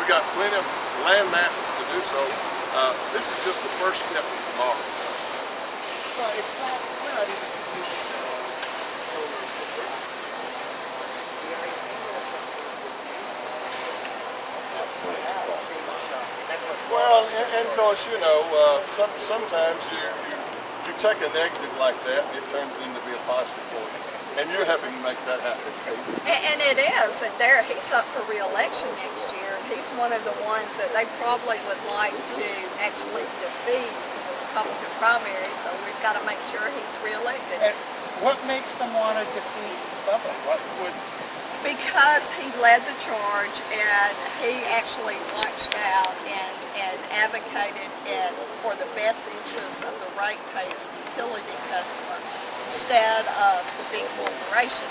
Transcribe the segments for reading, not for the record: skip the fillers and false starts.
got plenty of land masses to do so. This is just the first step of tomorrow. Well, it's not, we're not even using solar as the ground. The idea that well, and of course, you know, sometimes you take a negative like that and it turns into be a positive for you. And you're helping to make that happen. And it is, and he's up for re-election next year. He's one of the ones that they probably would like to actually defeat Republican primary, so we've got to make sure he's re-elected. And what makes them want to defeat Bubba? What would? Because he led the charge and he actually watched out and advocated for the best interests of the ratepayer utility customer instead of the big corporation.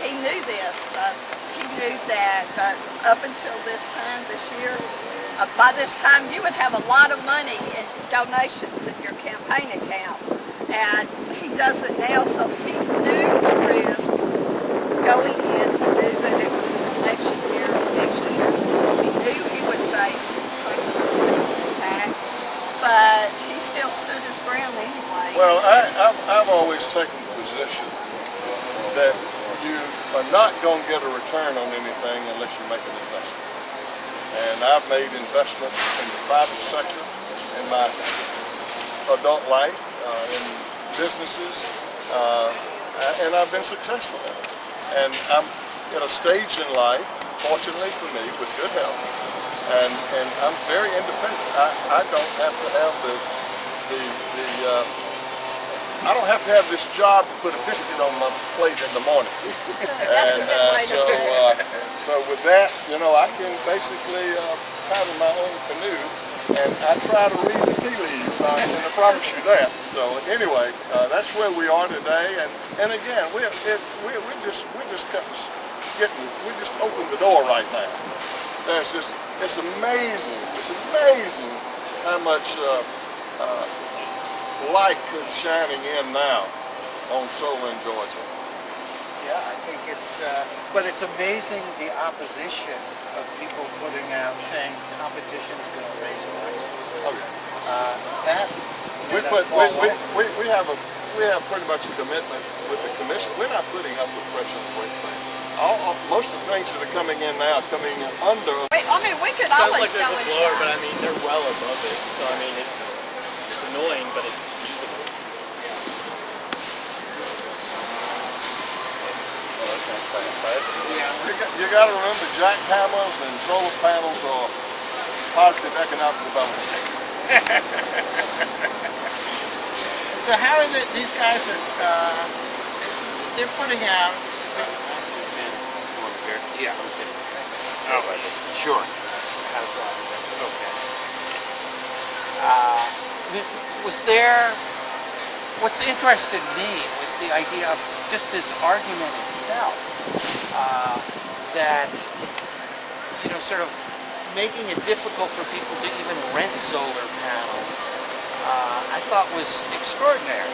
He knew this. He knew that up until this year, by this time you would have a lot of money in donations in your campaign account. And he does it now, so he knew the risk going in. He knew that it was an election year next year. He knew he would face controversy and attack, but he still stood his ground anyway. Well, I've always taken the position that you are not going to get a return on anything unless you make an investment. And I've made investments in the private sector in my adult life, in businesses, and I've been successful in it. And I'm at a stage in life, fortunately for me, with good health, and I'm very independent. I don't have to have I don't have to have this job to put a biscuit on my plate in the morning. That's a good way to do it. So with that, you know, I can basically paddle my own canoe, and I try to read the tea leaves. I can promise you that. So anyway, that's where we are today, and again, we just opened the door right now. It's amazing how much light is shining in now on solar in Georgia. Yeah, I think it's, but it's amazing the opposition of people putting out saying competition is going to raise prices. Okay. We have pretty much a commitment with the commission. We're not putting up with pressure on the rate. Most of the things that are coming in now are coming in under. I mean, we could Sounds always like there's go a blower, but inside. I mean they're well above it. So I mean it's annoying, but it's usable. You got to remember, jackhammers and solar panels are positive economic development. So how are these guys are, they're putting out. Yeah. Oh, sure. How's that? Okay. Was there, what's interested me was the idea of just this argument itself, that, you know, sort of making it difficult for people to even rent solar panels, I thought was extraordinary.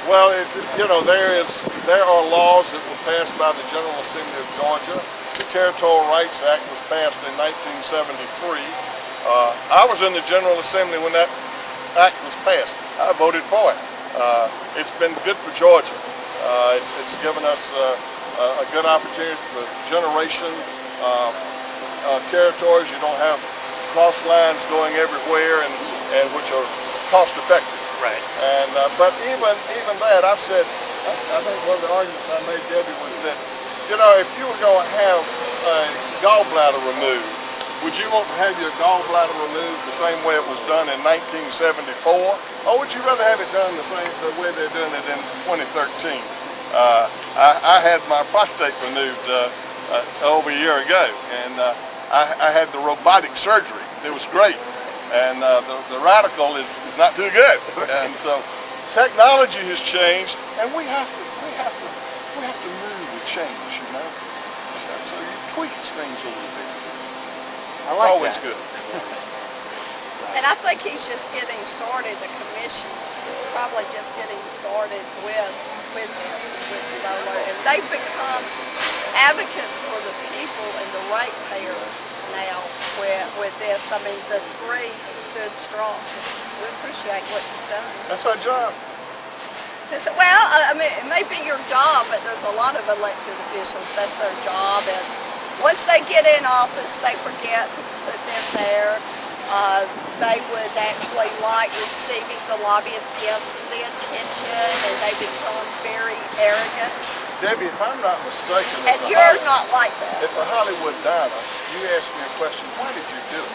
Well, you know, there are laws that were passed by the General Assembly of Georgia. The Territorial Rights Act was passed in 1973. I was in the General Assembly when that act was passed. I voted for it. It's been good for Georgia. It's given us a good opportunity for generation territories. You don't have cross lines going everywhere, and which are cost effective. Right. And but even that, I think one of the arguments I made, Debbie, was that, you know, if you were going to have a gallbladder removed, would you want to have your gallbladder removed the same way it was done in 1974, or would you rather have it done the way they're doing it in 2013? I had my prostate removed over a year ago, and I had the robotic surgery. It was great. And the radical is not too good, and so technology has changed, and we have to move with change, you know. So you tweak things a little bit. It's always good. And I think he's just getting started. The commission probably just getting started with this, with solar, and they've become advocates for the people and the ratepayers now with this. I mean, the three stood strong. We appreciate what you've done. That's our job. Well, I mean, it may be your job, but there's a lot of elected officials. That's their job, and once they get in office, they forget who put them there. They would actually like receiving the lobbyist gifts and the attention, and they become very arrogant. Debbie, if I'm not mistaken, And you're not like that. at the Hollywood Diner, you asked me a question, why did you do it?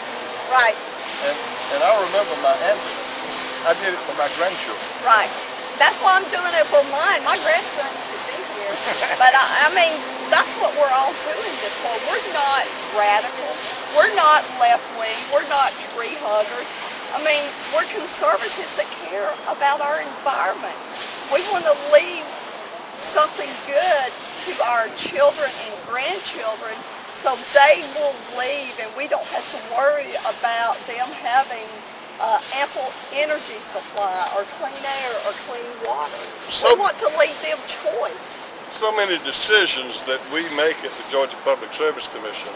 Right, And I remember my answer. I did it for my grandchildren. right. That's why I'm doing it for mine. My grandson should be here. But I mean, that's what we're all doing this for. We're not radicals. We're not left-wing. We're not tree huggers. I mean, we're conservatives that care about our environment. We want to leave something good to our children and grandchildren so they will leave and we don't have to worry about them having ample energy supply or clean air or clean water. So- we want to leave them choice. So many decisions that we make at the Georgia Public Service Commission,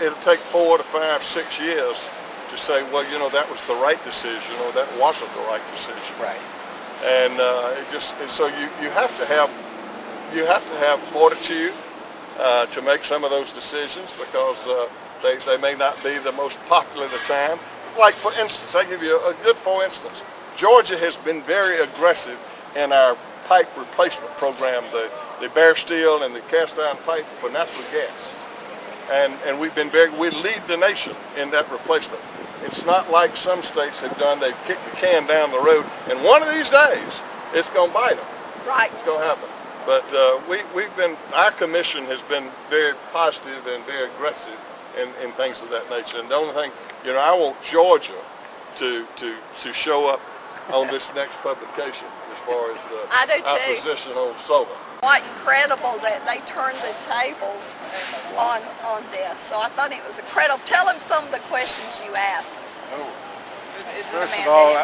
it'll take 4 to 5, 6 years to say, well, you know, that was the right decision or that wasn't the right decision. Right. And so you have to have fortitude to make some of those decisions because they may not be the most popular at the time. Like for instance, I give you a good for instance. Georgia has been very aggressive in our pipe replacement program, the bare steel and the cast iron pipe for natural gas. And we lead the nation in that replacement. It's not like some states have done, they've kicked the can down the road, and one of these days, it's going to bite them. Right. It's going to happen. But our commission has been very positive and very aggressive in things of that nature. And the only thing, you know, I want Georgia to show up on this next publication as far as I do our too. position on solar. Quite incredible that they turned the tables on this. So I thought it was incredible. Tell them some of the questions you asked. Oh, Is it a first of mandate? all,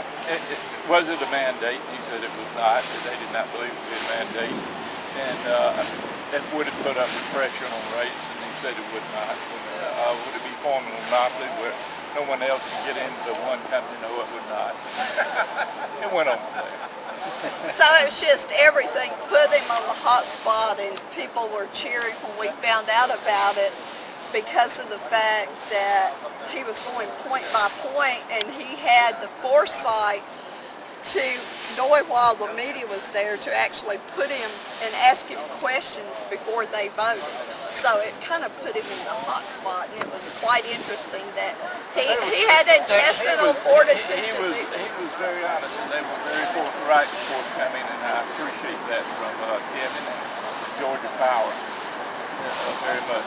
was it a mandate? He said it was not, that they did not believe it was a mandate. And it would have put up pressure on rates, and he said it would not. Would it be forming a monopoly where no one else can get into one country? No, it would not. It went on from there. So it was just everything put him on the hot spot, and people were cheering when we found out about it because of the fact that he was going point by point, and he had the foresight to know while the media was there to actually put him and ask him questions before they voted. So it kind of put him in the hot spot, and it was quite interesting that he had intestinal fortitude He to was very honest, and they were very forthright and forthcoming, and I appreciate that from Kevin and Georgia Power very much.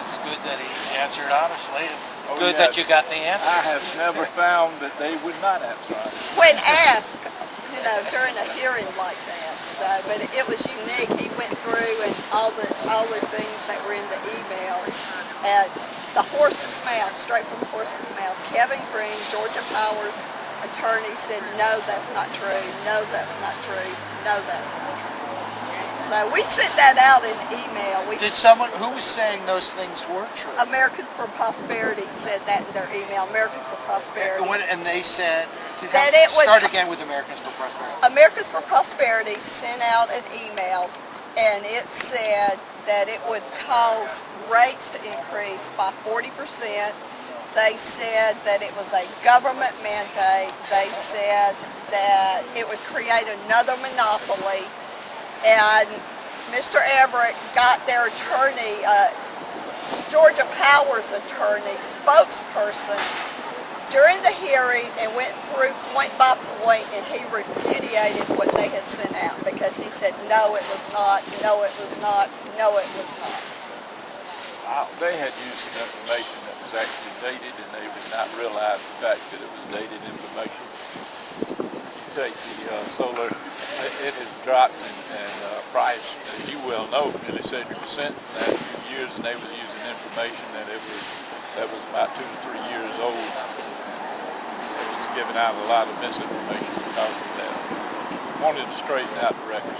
It's good that he answered honestly. Oh, Good yes. that you got the answer. I have never found that they would not answer honestly. when asked, you know, during a hearing like that. So, but it was unique. He went through and all the things that were in the email. And the horse's mouth, straight from the horse's mouth. Kevin Green, Georgia Power's attorney, said, no, that's not true. No, that's not true. No, that's not true. So we sent that out in email. Did someone, who was saying those things were true? Americans for Prosperity said that in their email. Americans for Prosperity. And they said, That it would- start again with Americans for Prosperity. Americans for Prosperity sent out an email, and it said that it would cause rates to increase by 40%. They said that it was a government mandate. They said that it would create another monopoly. And Mr. Everett got their attorney, Georgia Power's attorney, spokesperson, during the hearing and went through point by point, and he repudiated what they had sent out because he said, no, it was not, no, it was not, no, it was not. They had used some information that was actually dated, and they did not realize the fact that it was dated information. You take the solar, it has dropped in price, as you well know, nearly 70% in the last few years, and they was using information that was about 2 to 3 years old. It was giving out a lot of misinformation because of that. Wanted to straighten out the record.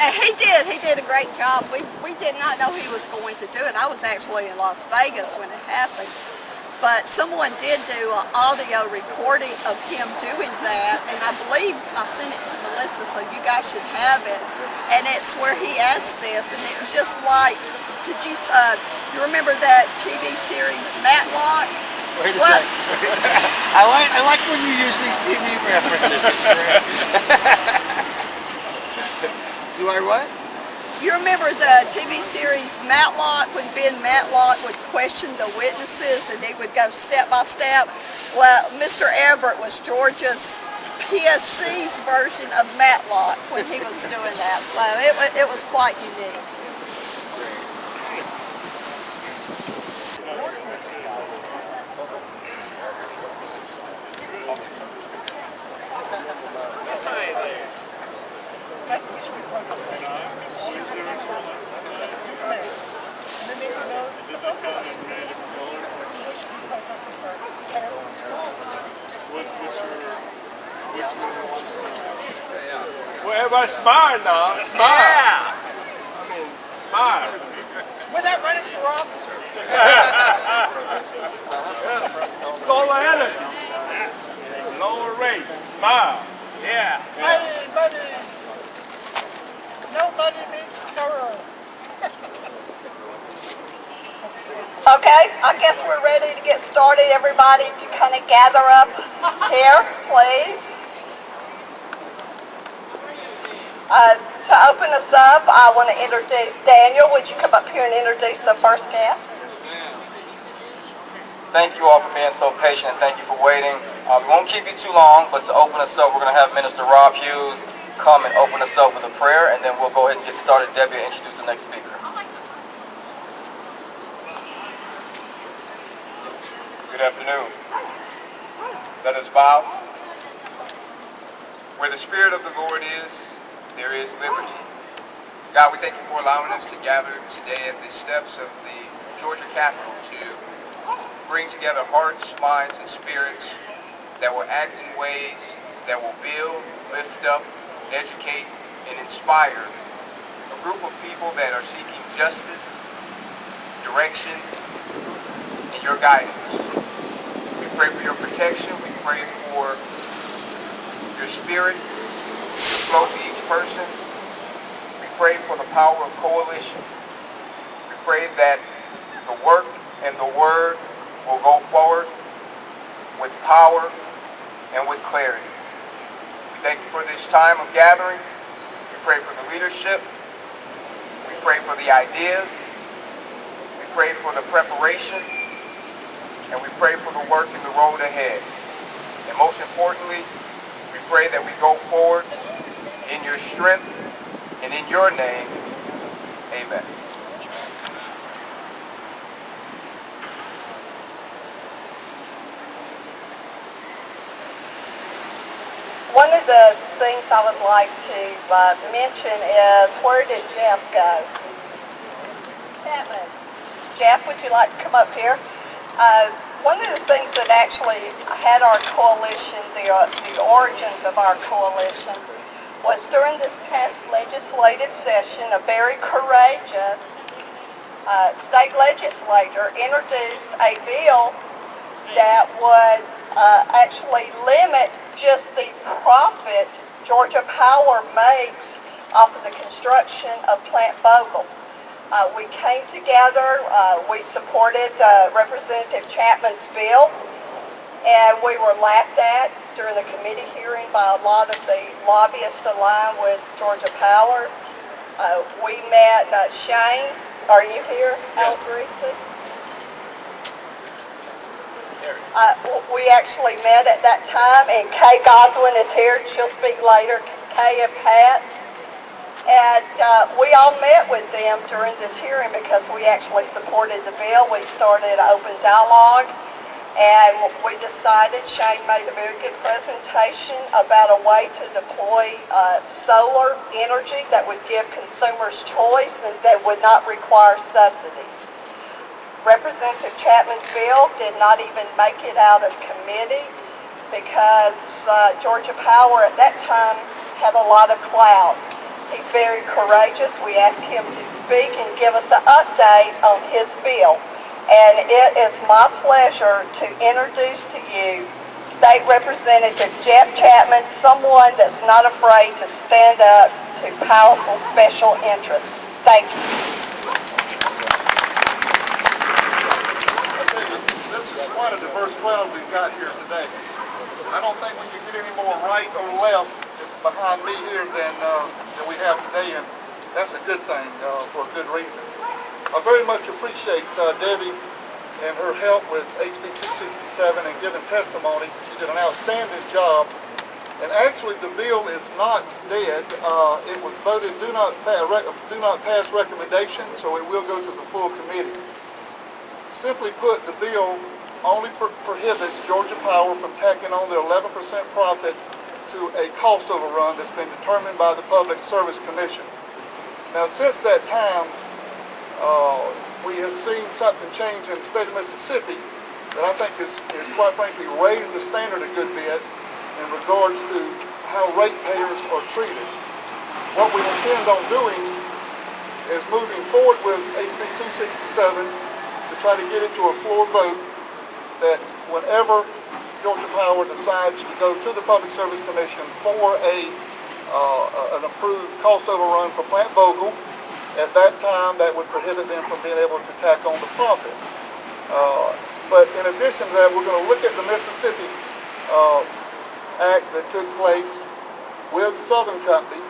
And he did a great job. We did not know he was going to do it. I was actually in Las Vegas when it happened. But someone did do an audio recording of him doing that, and I believe I sent it to Melissa, so you guys should have it. And it's where he asked this, and it was just like, you remember that TV series Matlock? Wait a What? second. I like when you use these TV references. It's great. Do I what? You remember the TV series Matlock, when Ben Matlock would question the witnesses and they would go step by step? Well, Mr. Everett was Georgia's PSC's version of Matlock when he was doing that. So it was quite unique. Well, everybody smile now. Smile. Yeah. I mean, smile. Without running for office. Solar energy. Lower rate. Smile. Yeah. Money. No money means terror. Okay, I guess we're ready to get started. Everybody, if you kind of gather up here, please. To open us up, I want to introduce Daniel. Would you come up here and introduce the first guest? Thank you all for being so patient. Thank you for waiting. We won't keep you too long, but to open us up, we're going to have Minister Rob Hughes come and open us up with a prayer, and then we'll go ahead and get started. Debbie will introduce the next speaker. Good afternoon. Let us bow. Where the Spirit of the Lord is, there is liberty. God, we thank you for allowing us to gather today at the steps of the Georgia Capitol to bring together hearts, minds, and spirits that will act in ways that will build, lift up, educate, and inspire a group of people that are seeking justice, direction, and your guidance. We pray for your protection. We pray for your spirit to flow to each person. We pray for the power of coalition. We pray that the work and the word will go forward with power and with clarity. We thank you for this time of gathering. We pray for the leadership. We pray for the ideas. We pray for the preparation. And we pray for the work and the road ahead. And most importantly, we pray that we go forward in your strength and in your name. Amen. One of the things I would like to mention is, where did Jeff go? Chapman. Jeff, would you like to come up here? One of the things that actually had our coalition, the origins of our coalition, was during this past legislative session, a very courageous state legislator introduced a bill that would actually limit just the profit Georgia Power makes off of the construction of Plant Vogtle. We came together, we supported Representative Chapman's bill, and we were laughed at during the committee hearing by a lot of the lobbyists aligned with Georgia Power. We met Shane. Are you here, Al Greasy? We actually met at that time, and Kay Godwin is here. She'll speak later. Kay and Pat. And we all met with them during this hearing because we actually supported the bill. We started an open dialogue, and we decided, Shane made a very good presentation about a way to deploy solar energy that would give consumers choice and that would not require subsidies. Representative Chapman's bill did not even make it out of committee because Georgia Power at that time had a lot of clout. He's very courageous. We asked him to speak and give us an update on his bill. And it is my pleasure to introduce to you State Representative Jeff Chapman, someone that's not afraid to stand up to powerful special interests. Thank you. I tell you, this is quite a diverse crowd we've got here today. I don't think we can get any more right or left behind me here than we have today, and that's a good thing for a good reason. I very much appreciate Debbie and her help with HB 267 and giving testimony. She did an outstanding job. And actually, the bill is not dead. It was voted do not pass recommendation, so it will go to the full committee. Simply put, the bill only prohibits Georgia Power from tacking on their 11% profit to a cost overrun that's been determined by the Public Service Commission. Now, since that time, we have seen something change in the state of Mississippi that I think is quite frankly raised the standard a good bit in regards to how ratepayers are treated. What we intend on doing is moving forward with HB 267 to try to get it to a floor vote that whenever Georgia Power decides to go to the Public Service Commission for an approved cost overrun for Plant Vogtle, at that time that would prohibit them from being able to tack on the profit. But in addition to that, we're going to look at the Mississippi Act that took place with Southern Company,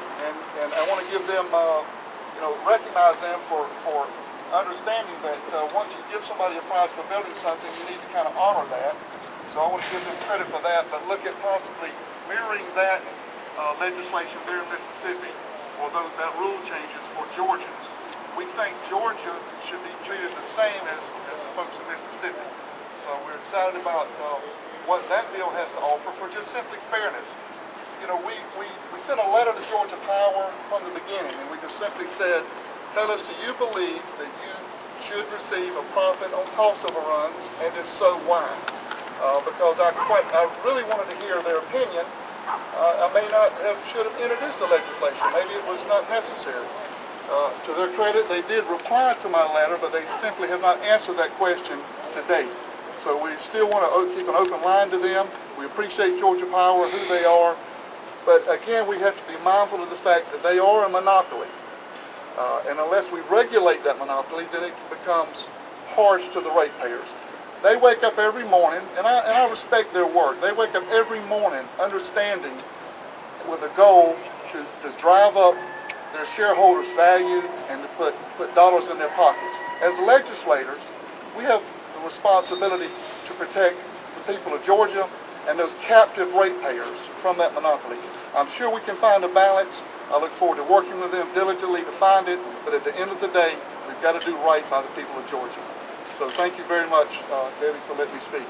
and I want to give them, recognize them for understanding that once you give somebody a prize for building something, you need to kind of honor that. So I want to give them credit for that, but look at possibly mirroring that legislation there in Mississippi, or that rule changes for Georgians. We think Georgia should be treated the same as the folks in Mississippi. So we're excited about what that bill has to offer for just simply fairness. You know, we sent a letter to Georgia Power from the beginning, and we just simply said, tell us, do you believe that you should receive a profit on cost overruns, and if so, why? Because I really wanted to hear their opinion. I may not should have introduced the legislation. Maybe it was not necessary. To their credit, they did reply to my letter, but they simply have not answered that question to date. So we still want to keep an open line to them. We appreciate Georgia Power, who they are, but again, we have to be mindful of the fact that they are a monopoly. And unless we regulate that monopoly, then it becomes harsh to the ratepayers. They wake up every morning, and I respect their work. They wake up every morning understanding with a goal to drive up their shareholders' value and to put dollars in their pockets. As legislators, we have the responsibility to protect the people of Georgia and those captive ratepayers from that monopoly. I'm sure we can find a balance. I look forward to working with them diligently to find it, but at the end of the day, we've got to do right by the people of Georgia. So thank you very much, Debbie, for letting me speak.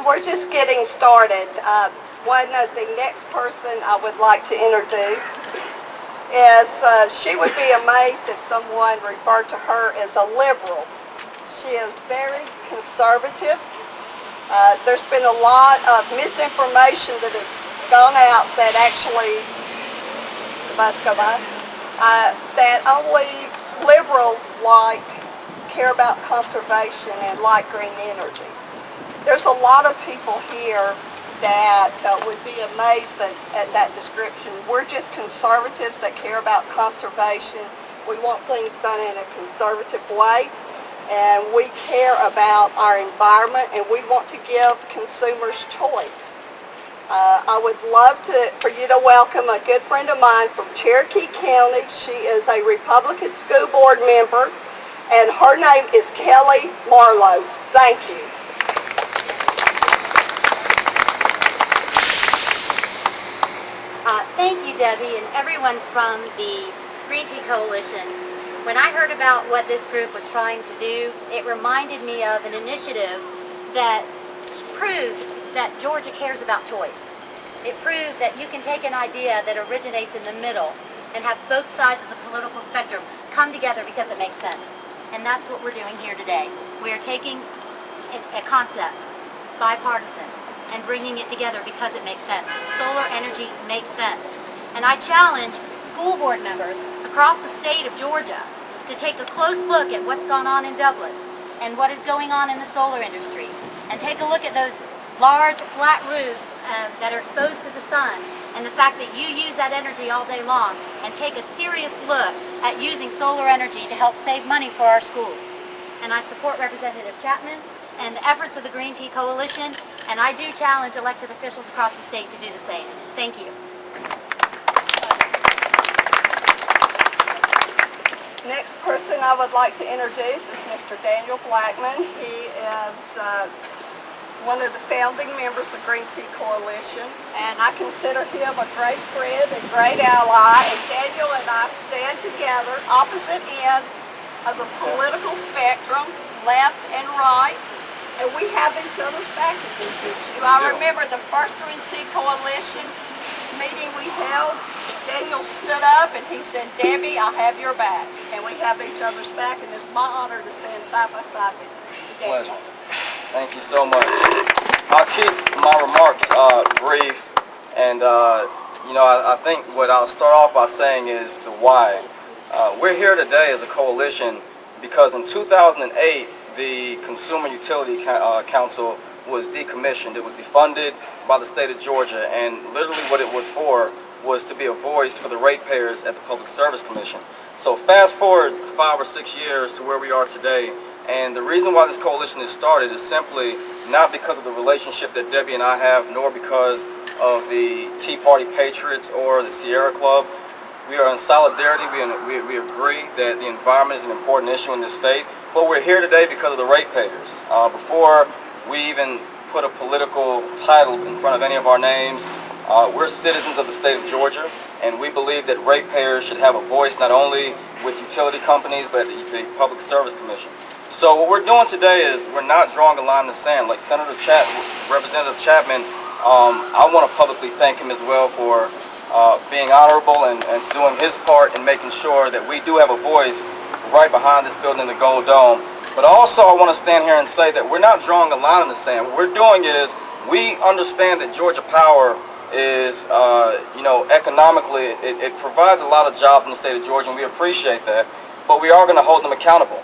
We're just getting started. The next person I would like to introduce is, she would be amazed if someone referred to her as a liberal. She is very conservative. There's been a lot of misinformation that has gone out that actually, the bus go by, that only liberals care about conservation and like green energy. There's a lot of people here that would be amazed at that description. We're just conservatives that care about conservation. We want things done in a conservative way, and we care about our environment, and we want to give consumers choice. I would love for you to welcome a good friend of mine from Cherokee County. She is a Republican school board member, and her name is Kelly Marlowe. Thank you. Thank you, Debbie, and everyone from the Green Tea Coalition. When I heard about what this group was trying to do, it reminded me of an initiative that proved that Georgia cares about choice. It proves that you can take an idea that originates in the middle and have both sides of the political spectrum come together because it makes sense. And that's what we're doing here today. We are taking a concept, bipartisan, and bringing it together because it makes sense. Solar energy makes sense. And I challenge school board members across the state of Georgia to take a close look at what's gone on in Dublin and what is going on in the solar industry, and take a look at those large flat roofs that are exposed to the sun, and the fact that you use that energy all day long, and take a serious look at using solar energy to help save money for our schools. And I support Representative Chapman and the efforts of the Green Tea Coalition, and I do challenge elected officials across the state to do the same. Thank you. Next person I would like to introduce is Mr. Daniel Blackman. He is one of the founding members of Green Tea Coalition, and I consider him a great friend and great ally. And Daniel and I stand together, opposite ends of the political spectrum, left and right, and we have each other's back in this issue. I remember the first Green Tea Coalition meeting we held, Daniel stood up and he said, "Debbie, I have your back." And we have each other's back, and it's my honor to stand side by side with you. So Daniel. Thank you so much. I'll keep my remarks brief, and I think what I'll start off by saying is the why. We're here today as a coalition because in 2008, the Consumer Utility Council was decommissioned. It was defunded by the state of Georgia, and literally what it was for was to be a voice for the ratepayers at the Public Service Commission. So fast forward 5 or 6 years to where we are today, and the reason why this coalition is started is simply not because of the relationship that Debbie and I have, nor because of the Tea Party Patriots or the Sierra Club. We are in solidarity. We agree that the environment is an important issue in this state, but we're here today because of the ratepayers. Before we even put a political title in front of any of our names, we're citizens of the state of Georgia, and we believe that ratepayers should have a voice not only with utility companies, but at the Public Service Commission. So what we're doing today is we're not drawing a line in the sand. Like Representative Chapman, I want to publicly thank him as well for being honorable and doing his part in making sure that we do have a voice right behind this building, the Gold Dome. But also I want to stand here and say that we're not drawing a line in the sand. What we're doing is we understand that Georgia Power is, economically, it provides a lot of jobs in the state of Georgia, and we appreciate that, but we are going to hold them accountable.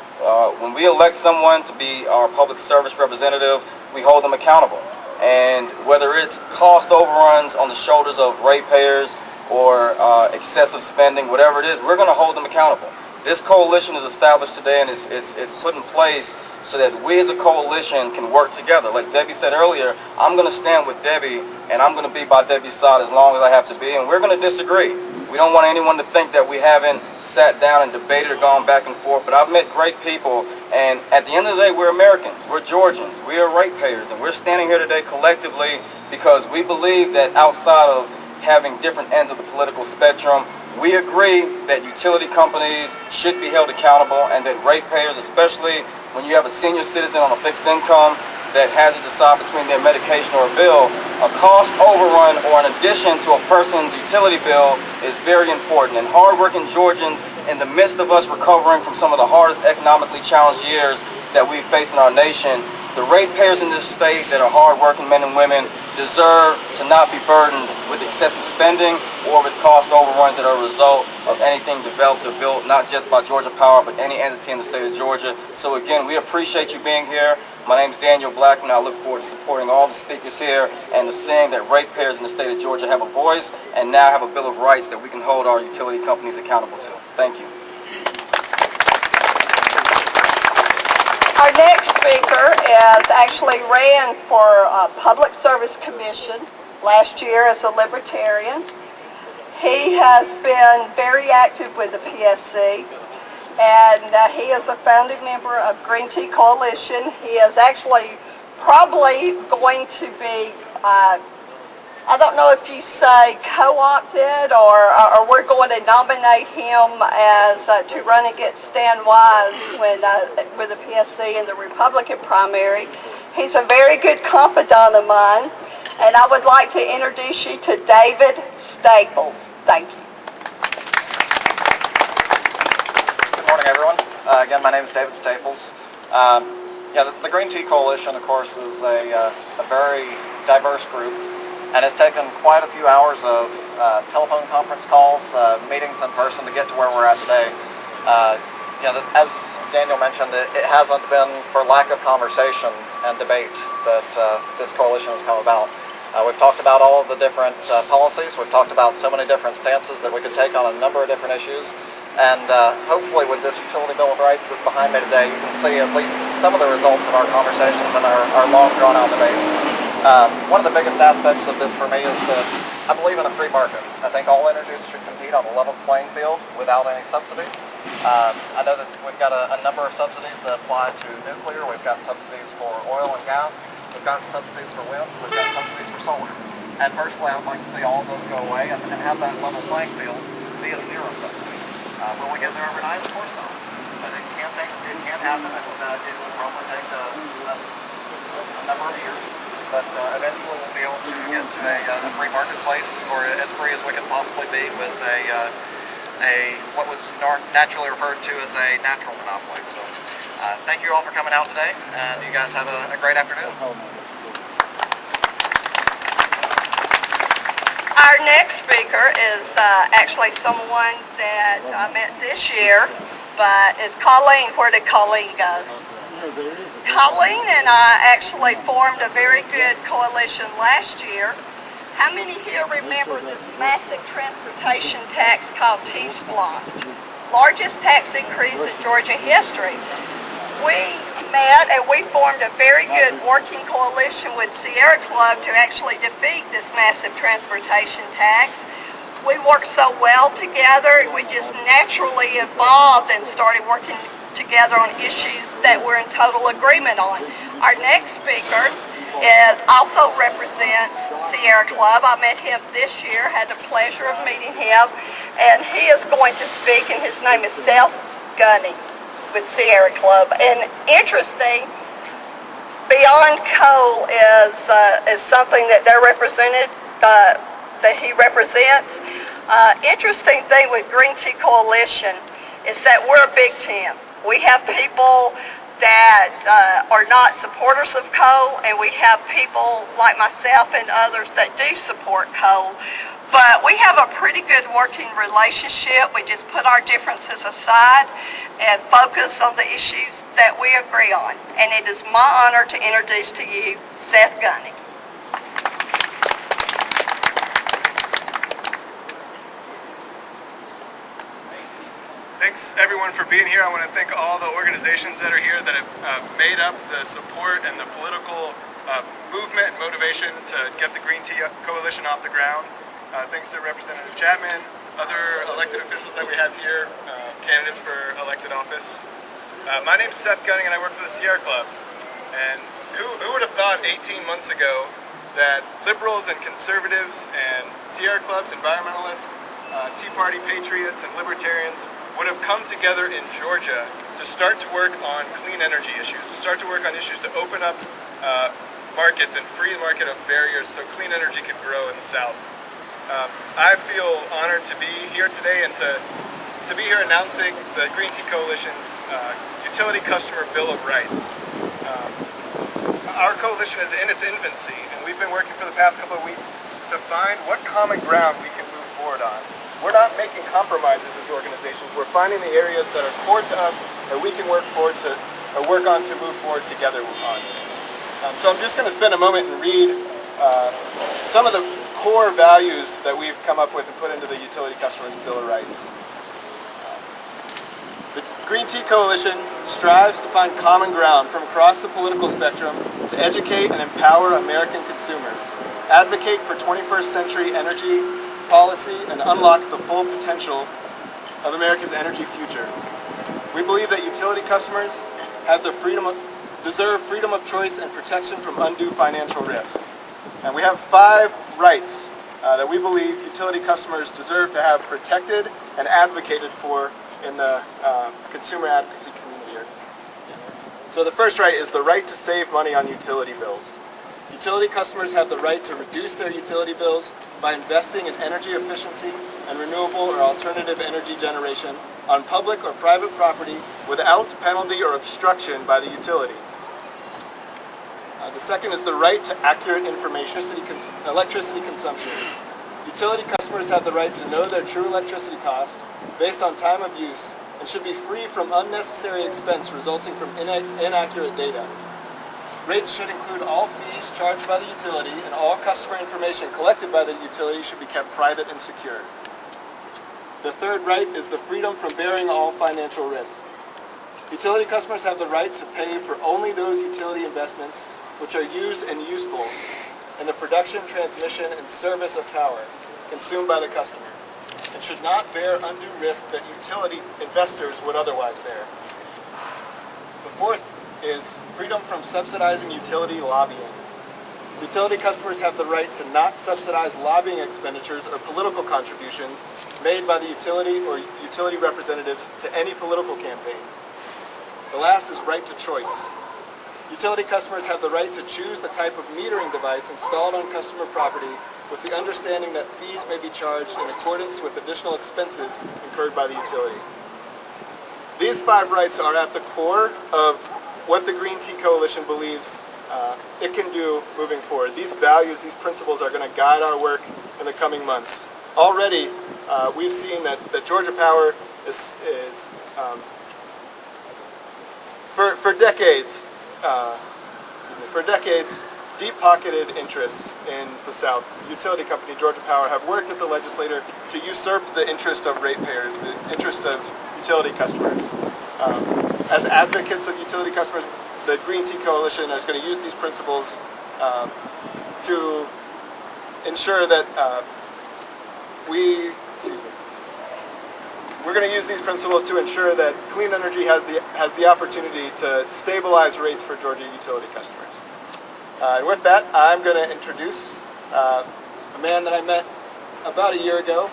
When we elect someone to be our public service representative, we hold them accountable. And whether it's cost overruns on the shoulders of ratepayers or excessive spending, whatever it is, we're going to hold them accountable. This coalition is established today, and it's put in place so that we as a coalition can work together. Like Debbie said earlier, I'm going to stand with Debbie, and I'm going to be by Debbie's side as long as I have to be, and we're going to disagree. We don't want anyone to think that we haven't sat down and debated or gone back and forth, but I've met great people, and at the end of the day, we're Americans, we're Georgians, we are ratepayers, and we're standing here today collectively because we believe that outside of having different ends of the political spectrum, we agree that utility companies should be held accountable, and that ratepayers, especially when you have a senior citizen on a fixed income that has to decide between their medication or a bill, a cost overrun or an addition to a person's utility bill is very important. And hardworking Georgians, in the midst of us recovering from some of the hardest economically challenged years that we've faced in our nation, the ratepayers in this state that are hardworking men and women deserve to not be burdened with excessive spending or with cost overruns that are a result of anything developed or built, not just by Georgia Power, but any entity in the state of Georgia. So again, we appreciate you being here. My name is Daniel Blackman. I look forward to supporting all the speakers here and to seeing that ratepayers in the state of Georgia have a voice and now have a Bill of Rights that we can hold our utility companies accountable to. Thank you. Our next speaker actually ran for Public Service Commission last year as a Libertarian. He has been very active with the PSC, and he is a founding member of Green Tea Coalition. He is actually probably going to be, I don't know if you say co-opted or we're going to nominate him as to run against Stan Wise with the PSC in the Republican primary. He's a very good confidant of mine, and I would like to introduce you to David Staples. Thank you. Good morning, everyone. Again, my name is David Staples. Yeah, the Green Tea Coalition, of course, is a very diverse group, and it's taken quite a few hours of telephone conference calls, meetings in person to get to where we're at today. As Daniel mentioned, it hasn't been for lack of conversation and debate that this coalition has come about. We've talked about all of the different policies. We've talked about so many different stances that we could take on a number of different issues. And hopefully with this Utility Bill of Rights that's behind me today, you can see at least some of the results of our conversations and our long drawn out debates. One of the biggest aspects of this for me is that I believe in a free market. I think all energies should compete on a level playing field without any subsidies. I know that we've got a number of subsidies that apply to nuclear. We've got subsidies for oil and gas. We've got subsidies for wind. We've got subsidies for solar. And personally, I would like to see all of those go away and have that level playing field be a zero subsidy. Will we get there overnight? Of course not. But it can't happen, and it will probably take a number of years. But eventually we'll be able to get to a free marketplace, or as free as we can possibly be, with what was naturally referred to as a natural monopoly. So thank you all for coming out today, and you guys have a great afternoon. Our next speaker is actually someone that I met this year, but it's Colleen. Where did Colleen go? Colleen and I actually formed a very good coalition last year. How many here remember this massive transportation tax called T-Splosh? Largest tax increase in Georgia history. We met and we formed a very good working coalition with Sierra Club to actually defeat this massive transportation tax. We worked so well together, we just naturally evolved and started working together on issues that we're in total agreement on. Our next speaker also represents Sierra Club. I met him this year, had the pleasure of meeting him, and he is going to speak, and his name is Seth Gunning with Sierra Club. And interesting, Beyond Coal is something that they're represented, that he represents. Interesting thing with Green Tea Coalition is that we're a big team. We have people that are not supporters of coal, and we have people like myself and others that do support coal. But we have a pretty good working relationship. We just put our differences aside and focus on the issues that we agree on. And it is my honor to introduce to you Seth Gunning. Thanks everyone for being here. I want to thank all the organizations that are here that have made up the support and the political movement and motivation to get the Green Tea Coalition off the ground. Thanks to Representative Chapman, other elected officials that we have here, candidates for elected office. My name's Seth Gunning and I work for the Sierra Club. And who would have thought 18 months ago that liberals and conservatives and Sierra Clubs, environmentalists, Tea Party patriots and libertarians would have come together in Georgia to start to work on clean energy issues, to start to work on issues to open up markets and free the market of barriers so clean energy can grow in the South. I feel honored to be here today and to be here announcing the Green Tea Coalition's Utility Customer Bill of Rights. Our coalition is in its infancy, and we've been working for the past couple of weeks to find what common ground we can move forward on. We're not making compromises as organizations. We're finding the areas that are core to us that we can work on to move forward together on. So I'm just going to spend a moment and read some of the core values that we've come up with and put into the Utility Customer Bill of Rights. The Green Tea Coalition strives to find common ground from across the political spectrum to educate and empower American consumers, advocate for 21st century energy policy, and unlock the full potential of America's energy future. We believe that utility customers have the deserve freedom of choice and protection from undue financial risk. And we have 5 rights that we believe utility customers deserve to have protected and advocated for in the consumer advocacy community. So the first right is the right to save money on utility bills. Utility customers have the right to reduce their utility bills by investing in energy efficiency and renewable or alternative energy generation on public or private property without penalty or obstruction by the utility. The second is the right to accurate information, electricity consumption. Utility customers have the right to know their true electricity cost based on time of use and should be free from unnecessary expense resulting from inaccurate data. Rates should include all fees charged by the utility, and all customer information collected by the utility should be kept private and secure. The third right is the freedom from bearing all financial risk. Utility customers have the right to pay for only those utility investments which are used and useful in the production, transmission, and service of power consumed by the customer, and should not bear undue risk that utility investors would otherwise bear. The fourth is freedom from subsidizing utility lobbying. Utility customers have the right to not subsidize lobbying expenditures or political contributions made by the utility or utility representatives to any political campaign. The last is right to choice. Utility customers have the right to choose the type of metering device installed on customer property with the understanding that fees may be charged in accordance with additional expenses incurred by the utility. These 5 rights are at the core of what the Green Tea Coalition believes it can do moving forward. These values, these principles are going to guide our work in the coming months. Already, we've seen that Georgia Power is for decades, deep-pocketed interests in the South. The utility company, Georgia Power, have worked with the legislature to usurp the interest of ratepayers, the interest of utility customers. As advocates of utility customers, the Green Tea Coalition is going to use these principles to ensure that we're going to use these principles to ensure that clean energy has the opportunity to stabilize rates for Georgia utility customers. And with that, I'm going to introduce a man that I met about a year ago,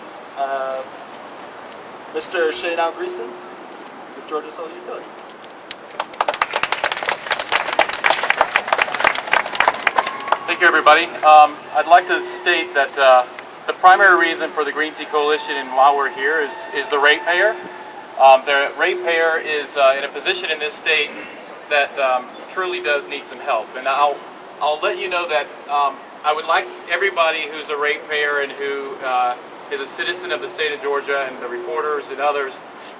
Mr. Shane Algreason with Georgia Solar Utilities. Thank you, everybody. I'd like to state that the primary reason for the Green Tea Coalition and why we're here is the ratepayer. The ratepayer is in a position in this state that truly does need some help. And I'll let you know that I would like everybody who's a ratepayer and who is a citizen of the state of Georgia, and the reporters and others,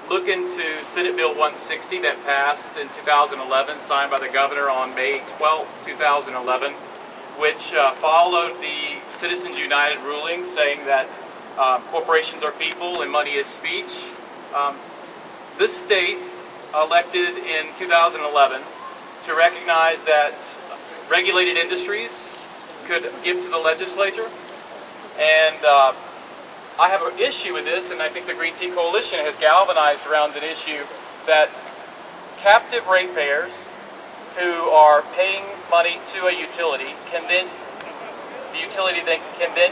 look into Senate Bill 160 that passed in 2011, signed by the governor on May 12, 2011, which followed the Citizens United ruling saying that corporations are people and money is speech. This state elected in 2011 to recognize that regulated industries could give to the legislature, and I have an issue with this, and I think the Green Tea Coalition has galvanized around an issue that captive ratepayers who are paying money to a utility can then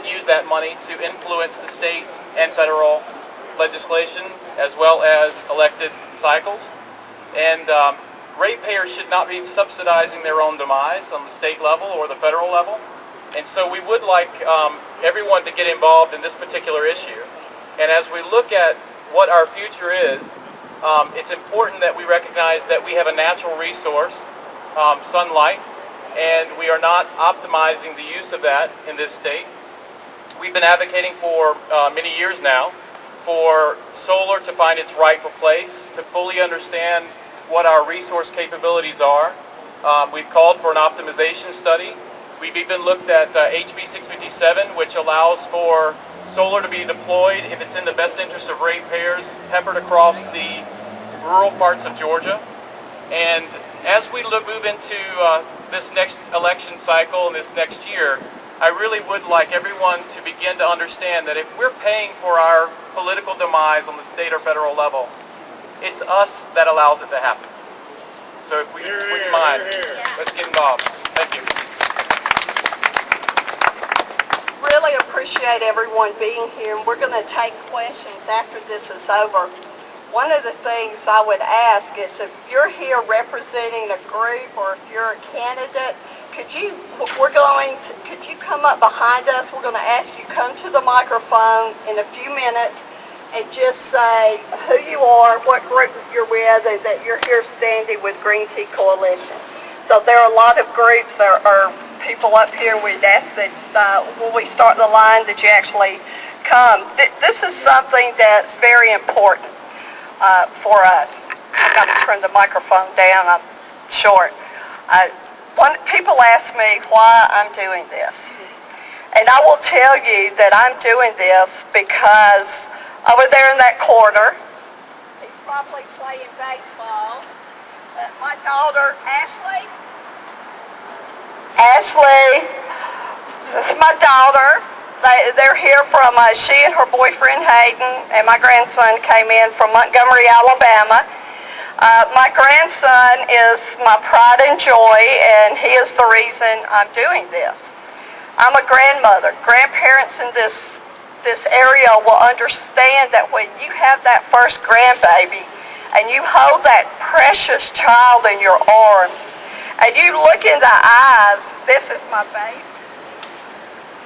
use that money to influence the state and federal legislation as well as elected cycles. And ratepayers should not be subsidizing their own demise on the state level or the federal level. And so we would like everyone to get involved in this particular issue. And as we look at what our future is, it's important that we recognize that we have a natural resource, sunlight, and we are not optimizing the use of that in this state. We've been advocating for many years now for solar to find its rightful place, to fully understand what our resource capabilities are. We've called for an optimization study. We've even looked at HB 657, which allows for solar to be deployed if it's in the best interest of ratepayers peppered across the rural parts of Georgia. And as we move into this next election cycle and this next year, I really would like everyone to begin to understand that if we're paying for our political demise on the state or federal level, it's us that allows it to happen. So if we wouldn't mind, let's get involved. Thank you. Really appreciate everyone being here, and we're going to take questions after this is over. One of the things I would ask is if you're here representing a group or if you're a candidate, could you come up behind us? We're going to ask you come to the microphone in a few minutes and just say who you are, what group you're with, and that you're here standing with Green Tea Coalition. So there are a lot of groups or people up here. We'd ask that when we start the line that you actually come. This is something that's very important for us. I've got to turn the microphone down. I'm short. People ask me why I'm doing this. And I will tell you that I'm doing this because over there in that corner, he's probably playing baseball. My daughter, Ashley, this is my daughter. They're here from, she and her boyfriend Hayden, and my grandson came in from Montgomery, Alabama. My grandson is my pride and joy, and he is the reason I'm doing this. I'm a grandmother. Grandparents in this area will understand that when you have that first grandbaby and you hold that precious child in your arms and you look in the eyes, this is my baby.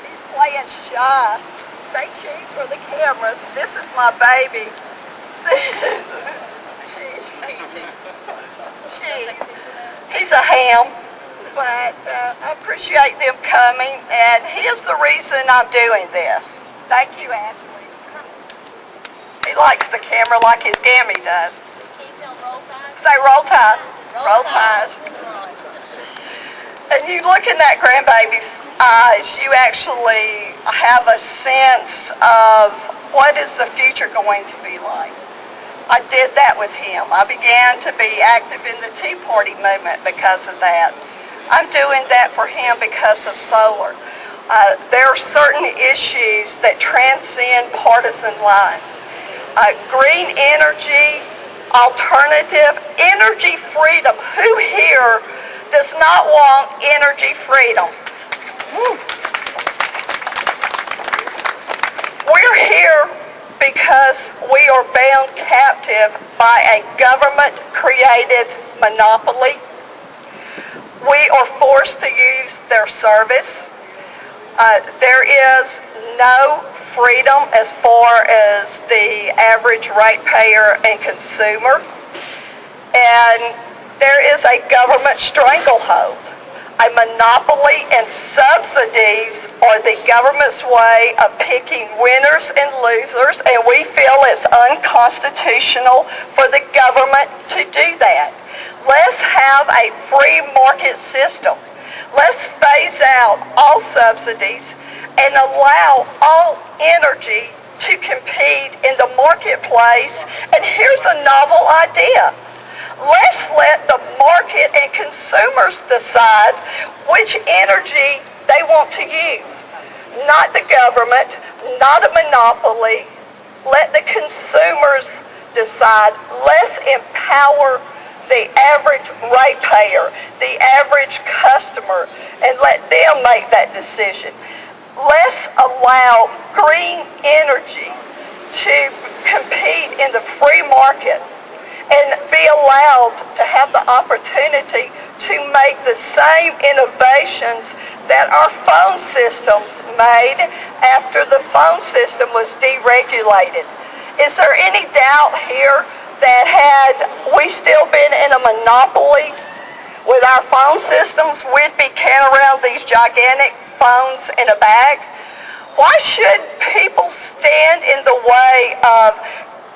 He's playing shy. Say cheese for the cameras. This is my baby. He's a ham. But I appreciate them coming, and he is the reason I'm doing this. Thank you, Ashley. He likes the camera like his Gammy does. Can you tell roll tide? Say roll tide. Roll tide. And you look in that grandbaby's eyes, you actually have a sense of what is the future going to be like. I did that with him. I began to be active in the Tea Party movement because of that. I'm doing that for him because of solar. There are certain issues that transcend partisan lines. Green energy, alternative, energy freedom. Who here does not want energy freedom? We're here because we are bound captive by a government-created monopoly. We are forced to use their service. There is no freedom as far as the average ratepayer and consumer. And there is a government stranglehold. A monopoly and subsidies are the government's way of picking winners and losers, and we feel it's unconstitutional for the government to do that. Let's have a free market system. Let's phase out all subsidies and allow all energy to compete in the marketplace. And here's a novel idea. Let's let the market and consumers decide which energy they want to use. Not the government, not a monopoly. Let the consumers decide. Let's empower the average ratepayer, the average customer, and let them make that decision. Let's allow green energy to compete in the free market and be allowed to have the opportunity to make the same innovations that our phone systems made after the phone system was deregulated. Is there any doubt here that had we still been in a monopoly with our phone systems, we'd be carrying around these gigantic phones in a bag? Why should people stand in the way of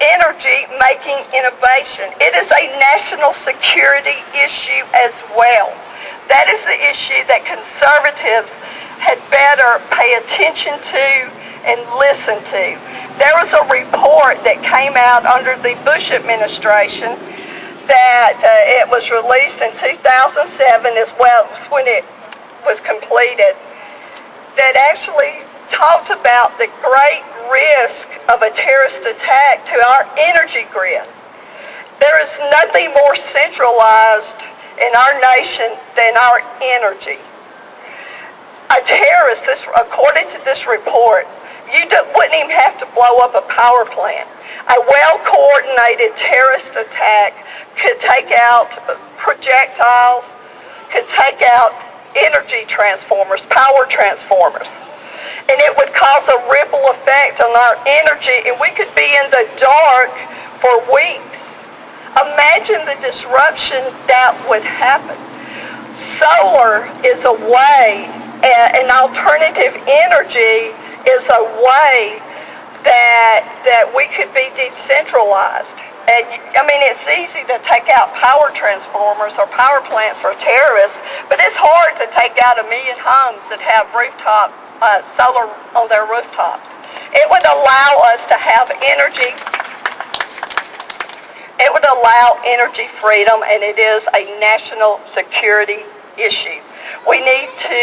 energy making innovation? It is a national security issue as well. That is the issue that conservatives had better pay attention to and listen to. There was a report that came out under the Bush administration that it was released in 2007 as well as when it was completed, that actually talked about the great risk of a terrorist attack to our energy grid. There is nothing more centralized in our nation than our energy. A terrorist, according to this report, wouldn't even have to blow up a power plant. A well-coordinated terrorist attack could take out projectiles, could take out energy transformers, power transformers. And it would cause a ripple effect on our energy, and we could be in the dark for weeks. Imagine the disruption that would happen. Solar is a way, and alternative energy is a way that we could be decentralized. And I mean, it's easy to take out power transformers or power plants for terrorists, but it's hard to take out 1 million homes that have rooftop solar on their rooftops. It would allow us to have energy. It would allow energy freedom, and it is a national security issue. We need to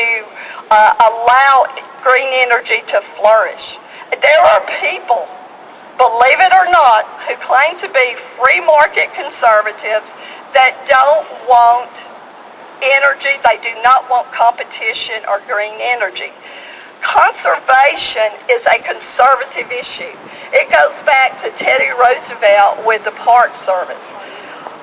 allow green energy to flourish. There are people, believe it or not, who claim to be free market conservatives that don't want energy. They do not want competition or green energy. Conservation is a conservative issue. It goes back to Teddy Roosevelt with the Park Service.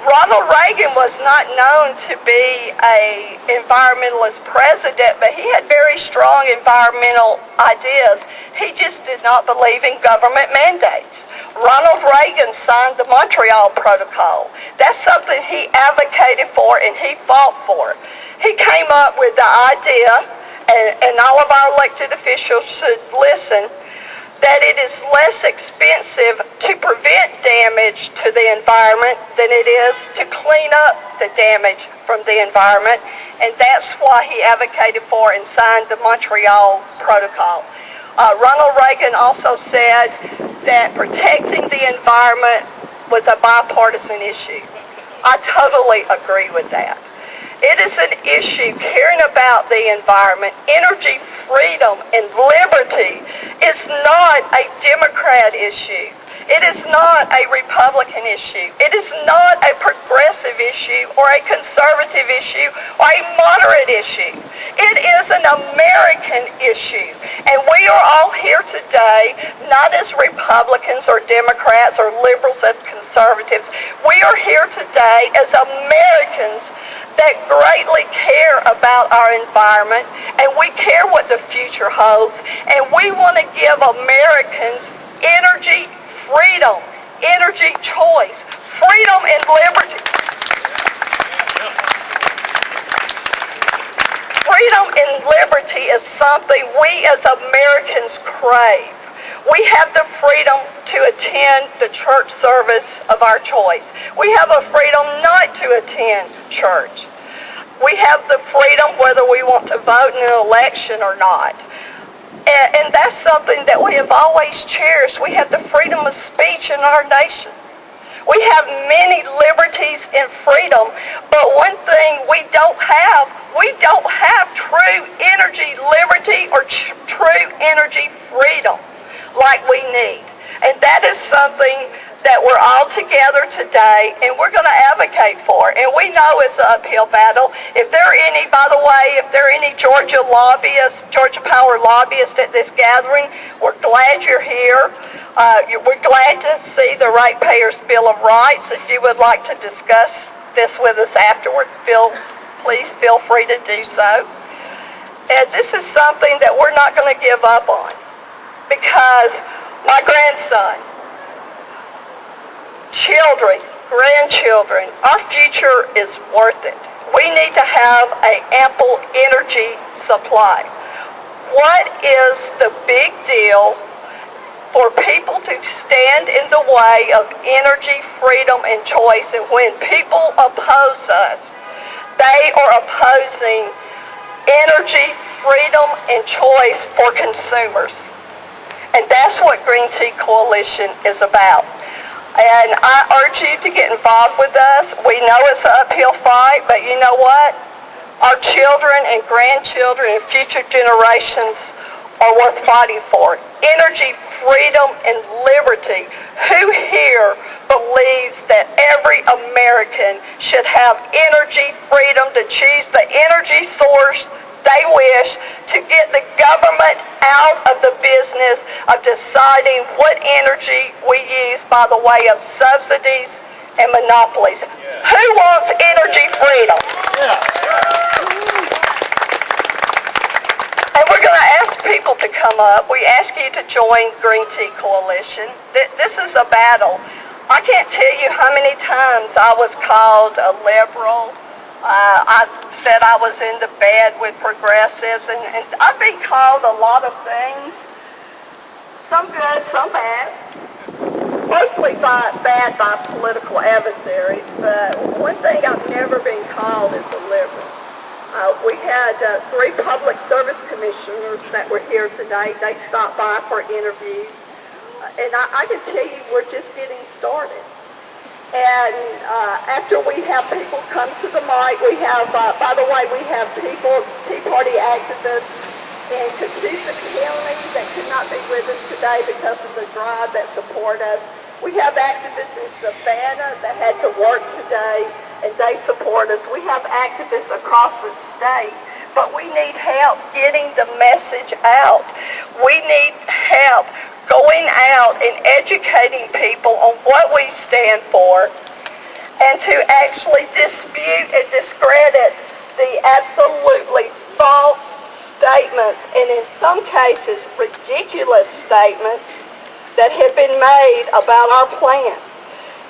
Ronald Reagan was not known to be an environmentalist president, but he had very strong environmental ideas. He just did not believe in government mandates. Ronald Reagan signed the Montreal Protocol. That's something he advocated for and he fought for. He came up with the idea, and all of our elected officials should listen, that it is less expensive to prevent damage to the environment than it is to clean up the damage from the environment, and that's why he advocated for and signed the Montreal Protocol. Ronald Reagan also said that protecting the environment was a bipartisan issue. I totally agree with that. It is an issue caring about the environment. Energy freedom and liberty is not a Democrat issue. It is not a Republican issue. It is not a progressive issue or a conservative issue or a moderate issue. It is an American issue. And we are all here today, not as Republicans or Democrats or liberals and conservatives. We are here today as Americans that greatly care about our environment, and we care what the future holds, and we want to give Americans energy freedom, energy choice, freedom and liberty. Freedom and liberty is something we as Americans crave. We have the freedom to attend the church service of our choice. We have a freedom not to attend church. We have the freedom whether we want to vote in an election or not. And that's something that we have always cherished. We have the freedom of speech in our nation. We have many liberties and freedom, but one thing we don't have true energy liberty or true energy freedom like we need. And that is something that we're all together today, and we're going to advocate for. And we know it's an uphill battle. If there are any, by the way, if there are any Georgia lobbyists, Georgia Power lobbyists at this gathering, we're glad you're here. We're glad to see the Ratepayers Bill of Rights. If you would like to discuss this with us afterward, please feel free to do so. And this is something that we're not going to give up on, because my grandson, children, grandchildren, our future is worth it. We need to have an ample energy supply. What is the big deal for people to stand in the way of energy freedom and choice? And when people oppose us, they are opposing energy freedom and choice for consumers. And that's what Green Tea Coalition is about. And I urge you to get involved with us. We know it's an uphill fight, but you know what? Our children and grandchildren and future generations are worth fighting for. Energy, freedom, and liberty. Who here believes that every American should have energy freedom to choose the energy source they wish, to get the government out of the business of deciding what energy we use by the way of subsidies and monopolies? Yeah. Who wants energy freedom? Yeah. And we're going to ask people to come up. We ask you to join Green Tea Coalition. This is a battle. I can't tell you how many times I was called a liberal, I said I was into bed with progressives, and I've been called a lot of things. Some good, some bad. Mostly bad by political adversaries, but one thing I've never been called is a liberal. We had 3 public service commissioners that were here tonight. They stopped by for interviews. And I can tell you we're just getting started. And after we have people come to the mic, we have, by the way, we have people, Tea Party activists in Catoosa County that could not be with us today because of the drive that support us. We have activists in Savannah that had to work today, and they support us. We have activists across the state, but we need help getting the message out. We need help going out and educating people on what we stand for, and to actually dispute and discredit the absolutely false statements, and in some cases ridiculous statements that have been made about our plan.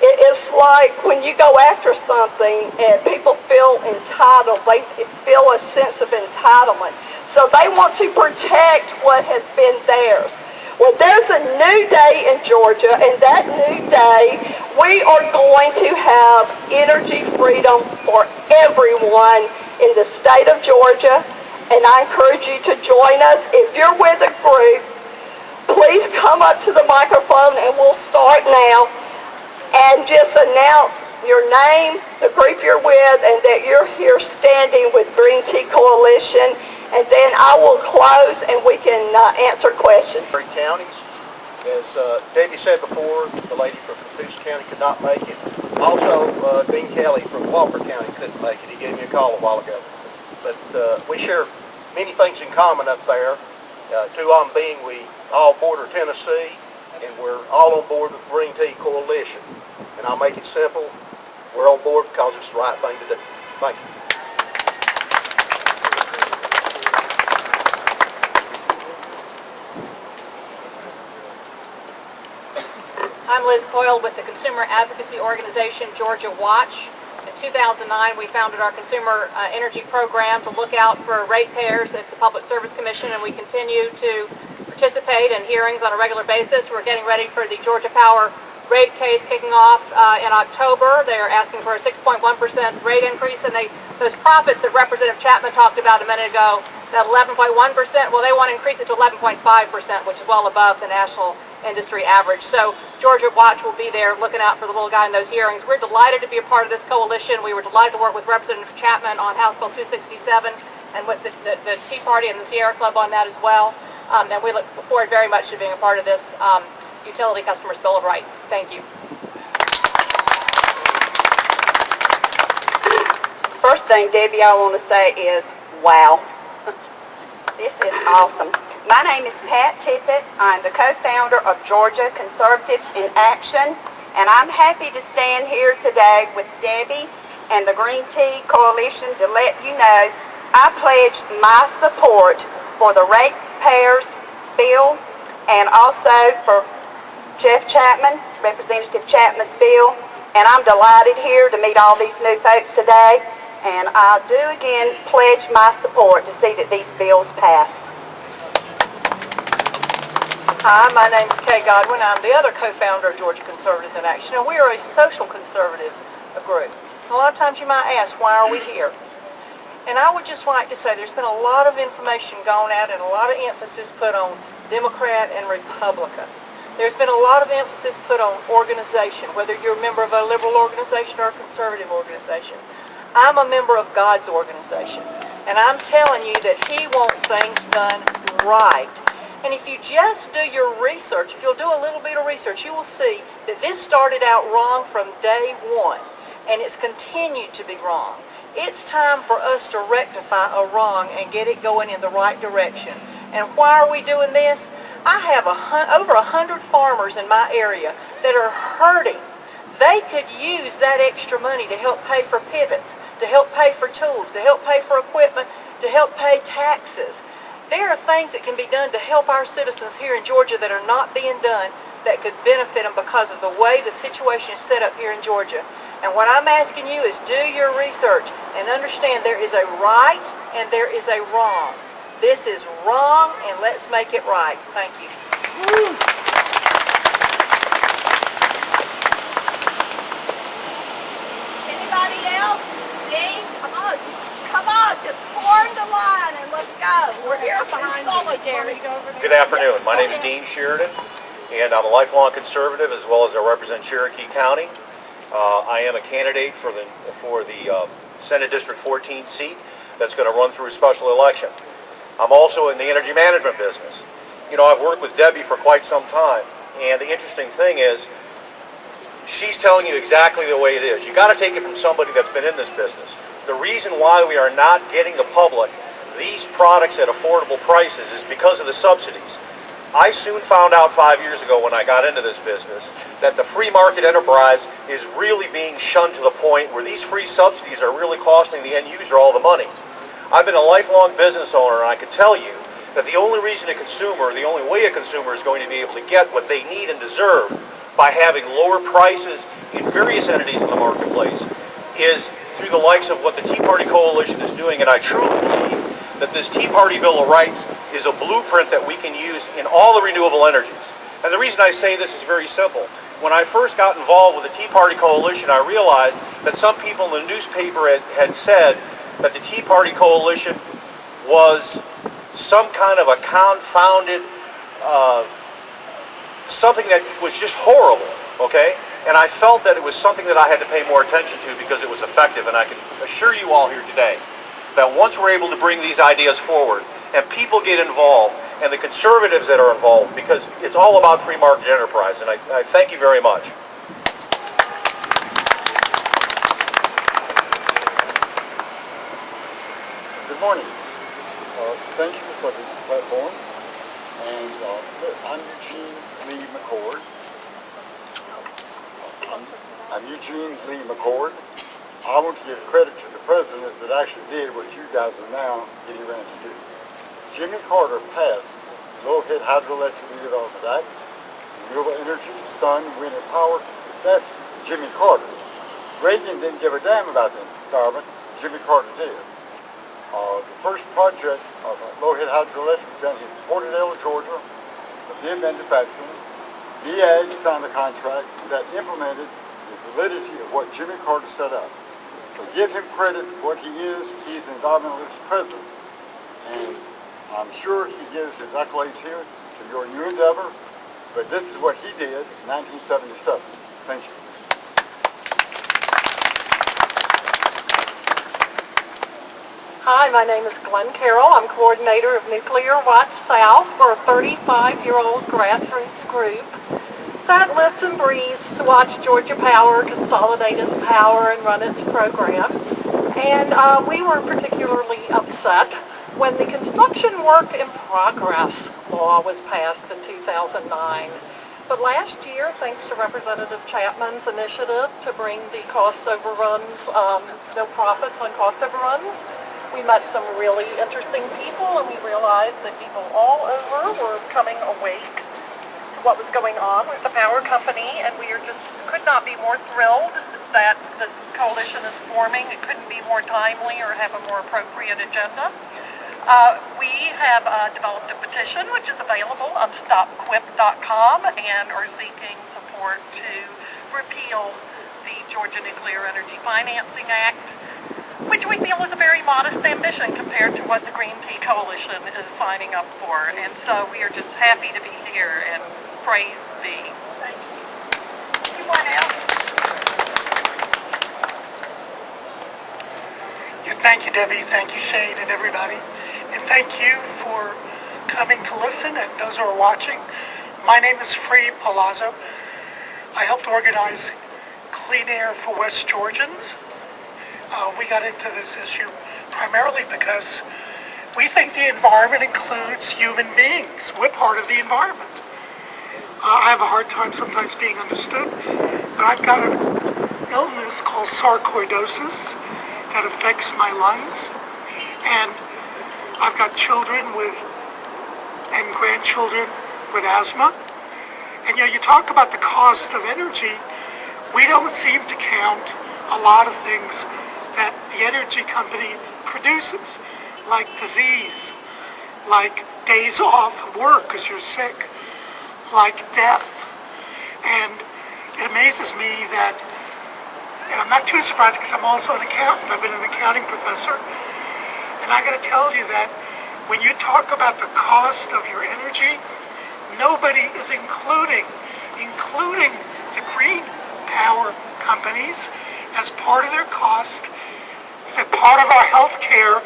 It is like when you go after something and people feel entitled, they feel a sense of entitlement. So they want to protect what has been theirs. Well, there's a new day in Georgia, and that new day, we are going to have energy freedom for everyone in the state of Georgia, and I encourage you to join us. If you're with a group, please come up to the microphone, and we'll start now, and just announce your name, the group you're with, and that you're here standing with Green Tea Coalition. And then I will close and we can answer questions. 3 counties. As Debbie said before, the lady from Catoosa County could not make it. Also, Dean Kelly from Walker County couldn't make it. He gave me a call a while ago. But we share many things in common up there. 2 of them being we all border Tennessee, and we're all on board with the Green Tea Coalition. And I'll make it simple. We're on board because it's the right thing to do. Thank you. I'm Liz Coyle with the consumer advocacy organization Georgia Watch. In 2009, we founded our consumer energy program to look out for ratepayers at the Public Service Commission, and we continue to participate in hearings on a regular basis. We're getting ready for the Georgia Power rate case kicking off in October. They're asking for a 6.1% rate increase, and those profits that Representative Chapman talked about a minute ago, that 11.1%, well, they want to increase it to 11.5%, which is well above the national industry average. So Georgia Watch will be there looking out for the little guy in those hearings. We're delighted to be a part of this coalition. We were delighted to work with Representative Chapman on House Bill 267 and with the Tea Party and the Sierra Club on that as well. And we look forward very much to being a part of this Utility Customers Bill of Rights. Thank you. First thing, Debbie, I want to say is, wow. This is awesome. My name is Pat Tippett. I'm the co-founder of Georgia Conservatives in Action, and I'm happy to stand here today with Debbie and the Green Tea Coalition to let you know I pledged my support for the ratepayers bill and also for Jeff Chapman, Representative Chapman's bill, and I'm delighted here to meet all these new folks today, and I do again pledge my support to see that these bills pass. Hi, my name is Kay Godwin. I'm the other co-founder of Georgia Conservatives in Action, and we are a social conservative group. A lot of times you might ask, why are we here? And I would just like to say there's been a lot of information gone out and a lot of emphasis put on Democrat and Republican. There's been a lot of emphasis put on organization, whether you're a member of a liberal organization or a conservative organization. I'm a member of God's organization, and I'm telling you that He wants things done right. And if you just do your research, if you'll do a little bit of research, you will see that this started out wrong from day one, and it's continued to be wrong. It's time for us to rectify a wrong and get it going in the right direction. And why are we doing this? I have over 100 farmers in my area that are hurting. They could use that extra money to help pay for pivots, to help pay for tools, to help pay for equipment, to help pay taxes. There are things that can be done to help our citizens here in Georgia that are not being done that could benefit them because of the way the situation is set up here in Georgia. And what I'm asking you is do your research and understand there is a right and there is a wrong. This is wrong, and let's make it right. Thank you. Anybody else? Dean, come on, just form the line and let's go. We're here for solidarity. Good afternoon. My name is Dean Sheridan, and I'm a lifelong conservative as well as I represent Cherokee County. I am a candidate for the Senate District 14 seat that's going to run through a special election. I'm also in the energy management business. You know, I've worked with Debbie for quite some time, and the interesting thing is she's telling you exactly the way it is. You got to take it from somebody that's been in this business. The reason why we are not getting the public these products at affordable prices is because of the subsidies. I soon found out 5 years ago when I got into this business that the free market enterprise is really being shunned to the point where these free subsidies are really costing the end user all the money. I've been a lifelong business owner, and I can tell you that the only way a consumer is going to be able to get what they need and deserve by having lower prices in various entities in the marketplace is through the likes of what the Tea Party Coalition is doing, and I truly believe that this Tea Party Bill of Rights is a blueprint that we can use in all the renewable energies. And the reason I say this is very simple. When I first got involved with the Tea Party Coalition, I realized that some people in the newspaper had said that the Tea Party Coalition was some kind of a confounded, something that was just horrible, okay? And I felt that it was something that I had to pay more attention to because it was effective. And I can assure you all here today that once we're able to bring these ideas forward and people get involved and the conservatives that are involved, because it's all about free market enterprise. And I thank you very much. Good morning. Thank you for the platform. And I'm Eugene Lee McCord. I'm Eugene Lee McCord. I want to give credit to the president that actually did what you guys are now getting around to do. Jimmy Carter passed Low-Head Hydroelectric Redevelopment Act, renewable energy, sun, wind, and power. That's Jimmy Carter. Reagan didn't give a damn about the environment. Jimmy Carter did. The first project of low-head hydroelectric was done in Porterdale, Georgia, with the manufacturing. VA signed the contract that implemented the validity of what Jimmy Carter set up. So give him credit for what he is. He's an environmentalist president. And I'm sure he gives his accolades here to your new endeavor, but this is what he did in 1977. Thank you. Hi, my name is Glenn Carroll. I'm coordinator of Nuclear Watch South. We're a 35-year-old grassroots group that lives and breathes to watch Georgia Power consolidate its power and run its program. And we were particularly upset when the construction work in progress law was passed in 2009. But last year, thanks to Representative Chapman's initiative to bring the cost overruns, no profits on cost overruns, we met some really interesting people, and we realized that people all over were becoming awake to what was going on with the power company, and we could not be more thrilled that this coalition is forming. It couldn't be more timely or have a more appropriate agenda. We have developed a petition, which is available on stopquip.com, and are seeking support to repeal the Georgia Nuclear Energy Financing Act, which we feel is a very modest ambition compared to what the Green Tea Coalition is signing up for. And so we are just happy to be here, and praise be. Thank you. Anyone else? Yeah, thank you, Debbie. Thank you, Shade, and everybody. And thank you for coming to listen, and those who are watching. My name is Free Palazzo. I helped organize Clean Air for West Georgians. We got into this issue primarily because we think the environment includes human beings. We're part of the environment. I have a hard time sometimes being understood, but I've got an illness called sarcoidosis that affects my lungs, and I've got children and grandchildren with asthma, And you talk about the cost of energy. We don't seem to count a lot of things that the energy company produces, like disease, like days off of work because you're sick, like death. And it amazes me that, and I'm not too surprised because I'm also an accountant. I've been an accounting professor. And I got to tell you that when you talk about the cost of your energy, nobody is including the green power companies as part of their cost, that part of our health care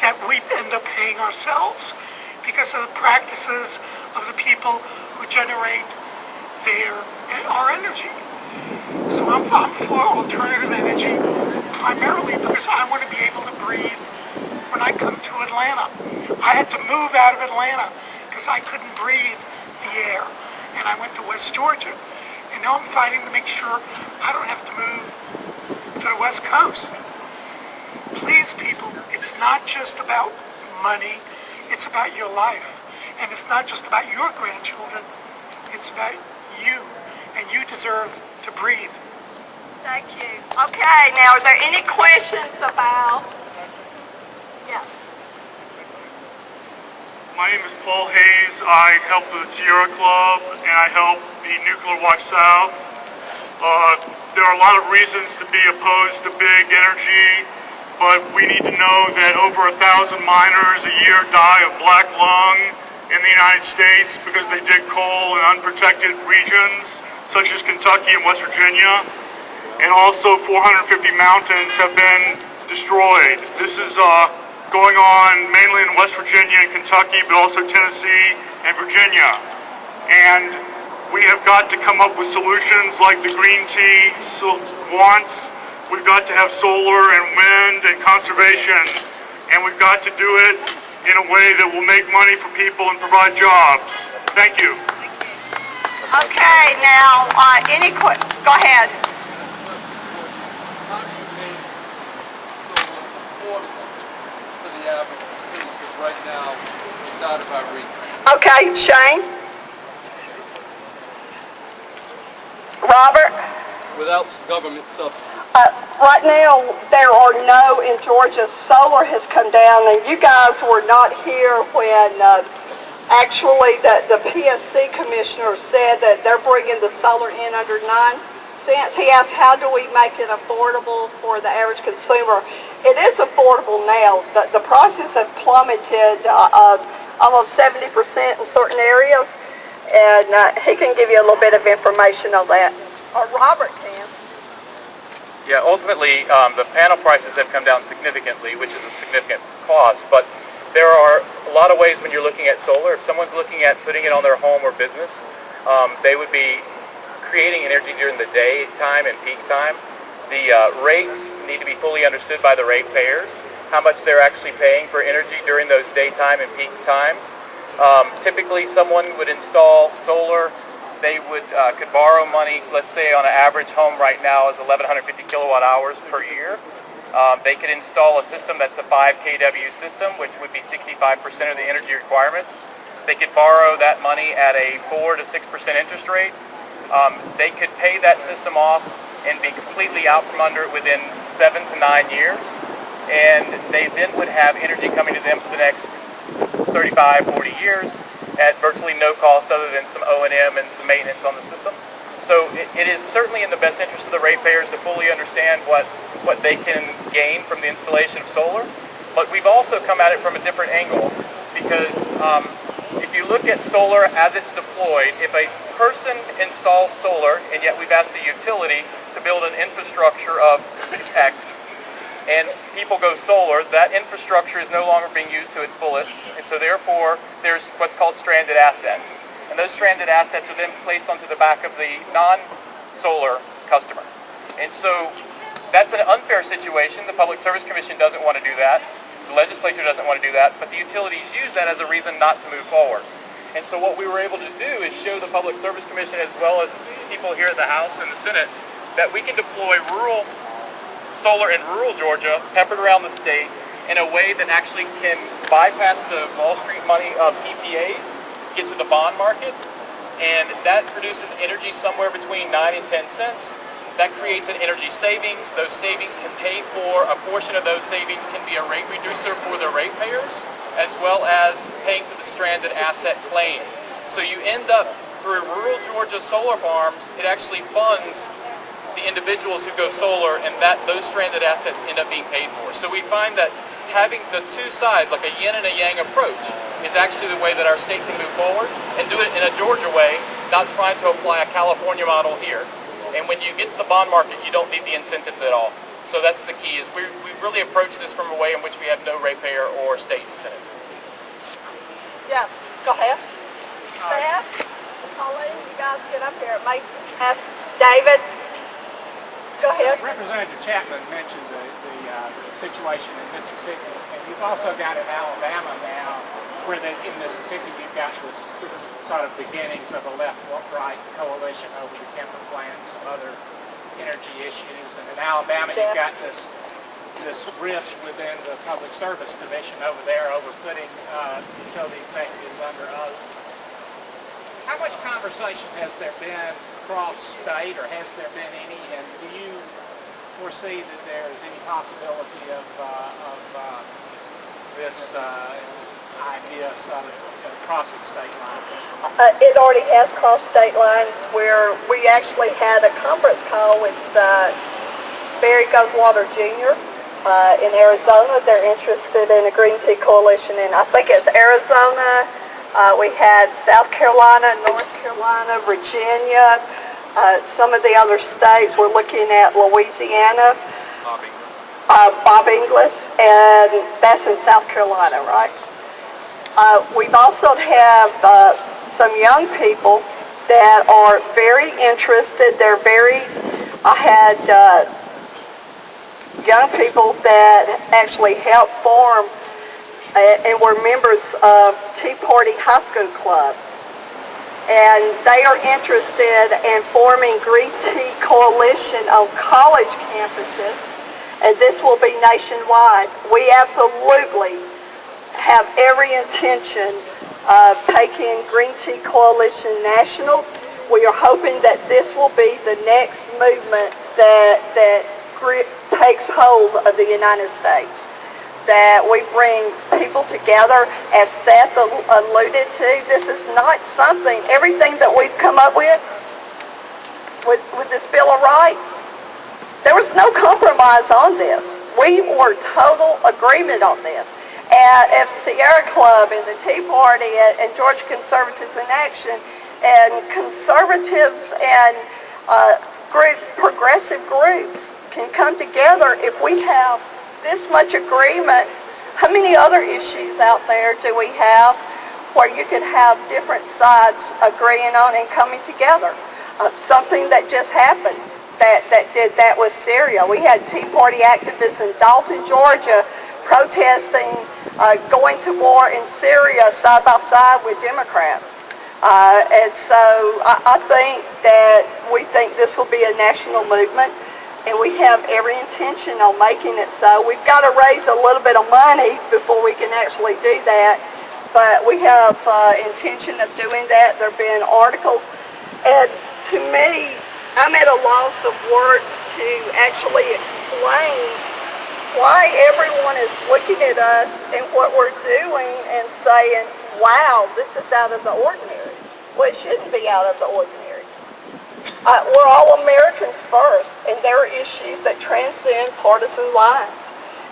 that we end up paying ourselves because of the practices of the people who generate our energy. So I'm for alternative energy primarily because I want to be able to breathe when I come to Atlanta. I had to move out of Atlanta because I couldn't breathe the air, and I went to West Georgia. And now I'm fighting to make sure I don't have to move to the West Coast. Please, people, it's not just about money, it's about your life. And it's not just about your grandchildren, it's about you. And you deserve to breathe. Thank you. Okay, now are there any questions about? Yes. My name is Paul Hayes. I help the Sierra Club and I help the Nuclear Watch South. There are a lot of reasons to be opposed to big energy, but we need to know that over 1,000 miners a year die of black lung in the United States because they dig coal in unprotected regions such as Kentucky and West Virginia. And also 450 mountains have been destroyed. This is going on mainly in West Virginia and Kentucky, but also Tennessee and Virginia. And we have got to come up with solutions like the green tea wants. We've got to have solar and wind and conservation. And we've got to do it in a way that will make money for people and provide jobs. Thank you. Okay, now, any questions? Go ahead. Right now, it's out of our reach. Okay, Shane? Robert? Without government subsidy. Right now, there are no in Georgia. Solar has come down, and you guys were not here when actually the PSC commissioner said that they're bringing the solar in under 9 cents. He asked, how do we make it affordable for the average consumer? It is affordable now. The prices have plummeted almost 70% in certain areas, and he can give you a little bit of information on that. Or Robert can. Yeah, ultimately, the panel prices have come down significantly, which is a significant cost, but there are a lot of ways when you're looking at solar. If someone's looking at putting it on their home or business, they would be creating energy during the daytime and peak time. The rates need to be fully understood by the ratepayers, how much they're actually paying for energy during those daytime and peak times. Typically, someone would install solar. They could borrow money, let's say on an average home right now is 1,150 kilowatt hours per year. They could install a system that's a 5 kW system, which would be 65% of the energy requirements. They could borrow that money at a 4 to 6% interest rate. They could pay that system off and be completely out from under it within 7 to 9 years. And they then would have energy coming to them for the next 35, 40 years at virtually no cost other than some O&M and some maintenance on the system. So it is certainly in the best interest of the ratepayers to fully understand what they can gain from the installation of solar. But we've also come at it from a different angle because if you look at solar as it's deployed, if a person installs solar and yet we've asked the utility to build an infrastructure of X and people go solar, that infrastructure is no longer being used to its fullest, and so therefore there's what's called stranded assets. And those stranded assets are then placed onto the back of the non-solar customer. And so that's an unfair situation. The Public Service Commission doesn't want to do that. The legislature doesn't want to do that, but the utilities use that as a reason not to move forward. And so what we were able to do is show the Public Service Commission as well as people here at the House and the Senate that we can deploy rural solar in rural Georgia, peppered around the state, in a way that actually can bypass the Wall Street money of PPAs, get to the bond market, and that produces energy somewhere between 9 and 10 cents. That creates an energy savings. Those savings can pay for, a portion of those savings can be a rate reducer for the ratepayers, as well as paying for the stranded asset claim. So you end up, through rural Georgia solar farms, it actually funds the individuals who go solar, and those stranded assets end up being paid for. So we find that having the two sides, like a yin and a yang approach, is actually the way that our state can move forward and do it in a Georgia way, not trying to apply a California model here. And when you get to the bond market, you don't need the incentives at all. So that's the key, is we really approach this from a way in which we have no ratepayer or state incentives. Yes, go ahead. Seth, Colleen, you guys get up here. May ask David. Go ahead. Representative Chapman mentioned the situation in Mississippi, and you've also got in Alabama now, where in Mississippi you've got this sort of beginnings of a left-right coalition over the Kemper Plan, some other energy issues, and in Alabama you've got this rift within the Public Service Commission over there over putting utility executives under oath. How much conversation has there been cross-state, or has there been any, and do you foresee that there is any possibility of this idea sort of crossing state lines? It already has crossed state lines, where we actually had a conference call with Barry Goldwater Jr. In Arizona. They're interested in a green tea coalition, and I think it's Arizona. We had South Carolina, North Carolina, Virginia, some of the other states. We're looking at Louisiana, Bob Inglis, and that's in South Carolina, right? We've also have some young people that are very interested. I had young people that actually helped form and were members of Tea Party high school clubs. And they are interested in forming Green Tea Coalition on college campuses, and this will be nationwide. We absolutely have every intention of taking Green Tea Coalition national. We are hoping that this will be the next movement that takes hold of the United States, that we bring people together. As Seth alluded to, this is not something, everything that we've come up with this Bill of Rights, there was no compromise on this. We were total agreement on this. At Sierra Club and the Tea Party and Georgia Conservatives in Action, and conservatives and groups, progressive groups, can come together. If we have this much agreement, how many other issues out there do we have where you can have different sides agreeing on and coming together? Something that just happened that did that with Syria. We had Tea Party activists in Dalton, Georgia, protesting going to war in Syria side by side with Democrats. And so I think that we think this will be a national movement, and we have every intention on making it so. We've got to raise a little bit of money before we can actually do that, but we have intention of doing that. There have been articles, and to me, I'm at a loss of words to actually explain why everyone is looking at us and what we're doing and saying, wow, this is out of the ordinary. Well, it shouldn't be out of the ordinary. We're all Americans first, and there are issues that transcend partisan lines.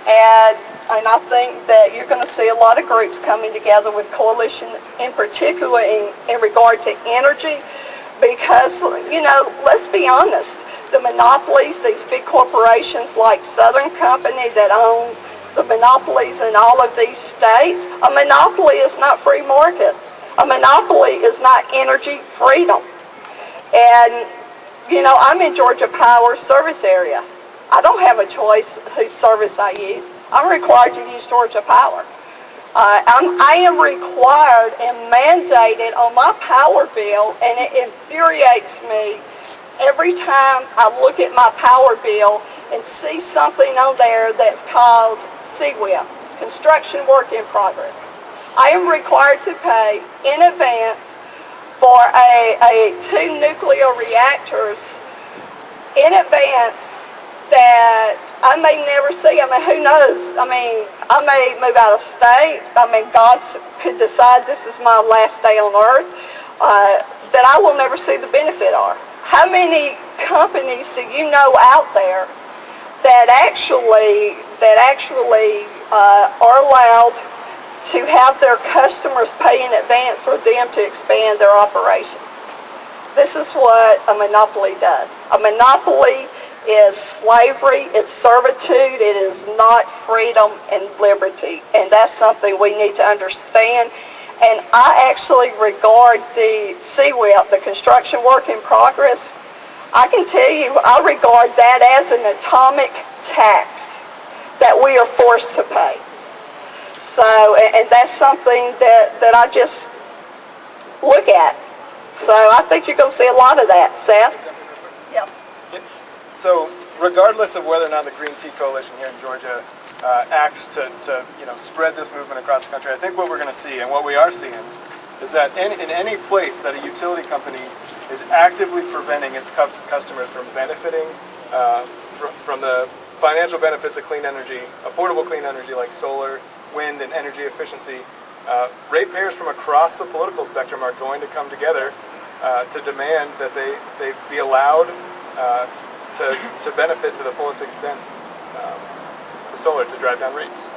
And I think that you're going to see a lot of groups coming together with coalition, in particular in regard to energy, because, you know, let's be honest, the monopolies, these big corporations like Southern Company that own the monopolies in all of these states, a monopoly is not free market. A monopoly is not energy freedom. And, you know, I'm in Georgia Power service area. I don't have a choice whose service I use. I'm required to use Georgia Power. I am required and mandated on my power bill, and it infuriates me every time I look at my power bill and see something on there that's called CWIP, Construction Work in Progress. I am required to pay in advance for two nuclear reactors in advance that I may never see. I mean, who knows? I mean, I may move out of state. I mean, God could decide this is my last day on earth, that I will never see the benefit of. How many companies do you know out there that actually are allowed to have their customers pay in advance for them to expand their operation? This is what a monopoly does. A monopoly is slavery, it's servitude, it is not freedom and liberty. And that's something we need to understand. And I actually regard the CWIP, the construction work in progress, I can tell you, I regard that as an atomic tax that we are forced to pay. So, and that's something that I just look at. So I think you're going to see a lot of that, Seth. Yes. So regardless of whether or not the Green Tea Coalition here in Georgia acts to spread this movement across the country, I think what we're going to see and what we are seeing is that in any place that a utility company is actively preventing its customers from benefiting from the financial benefits of clean energy, affordable clean energy like solar, wind, and energy efficiency, ratepayers from across the political spectrum are going to come together to demand that they be allowed to benefit to the fullest extent to solar to drive down rates.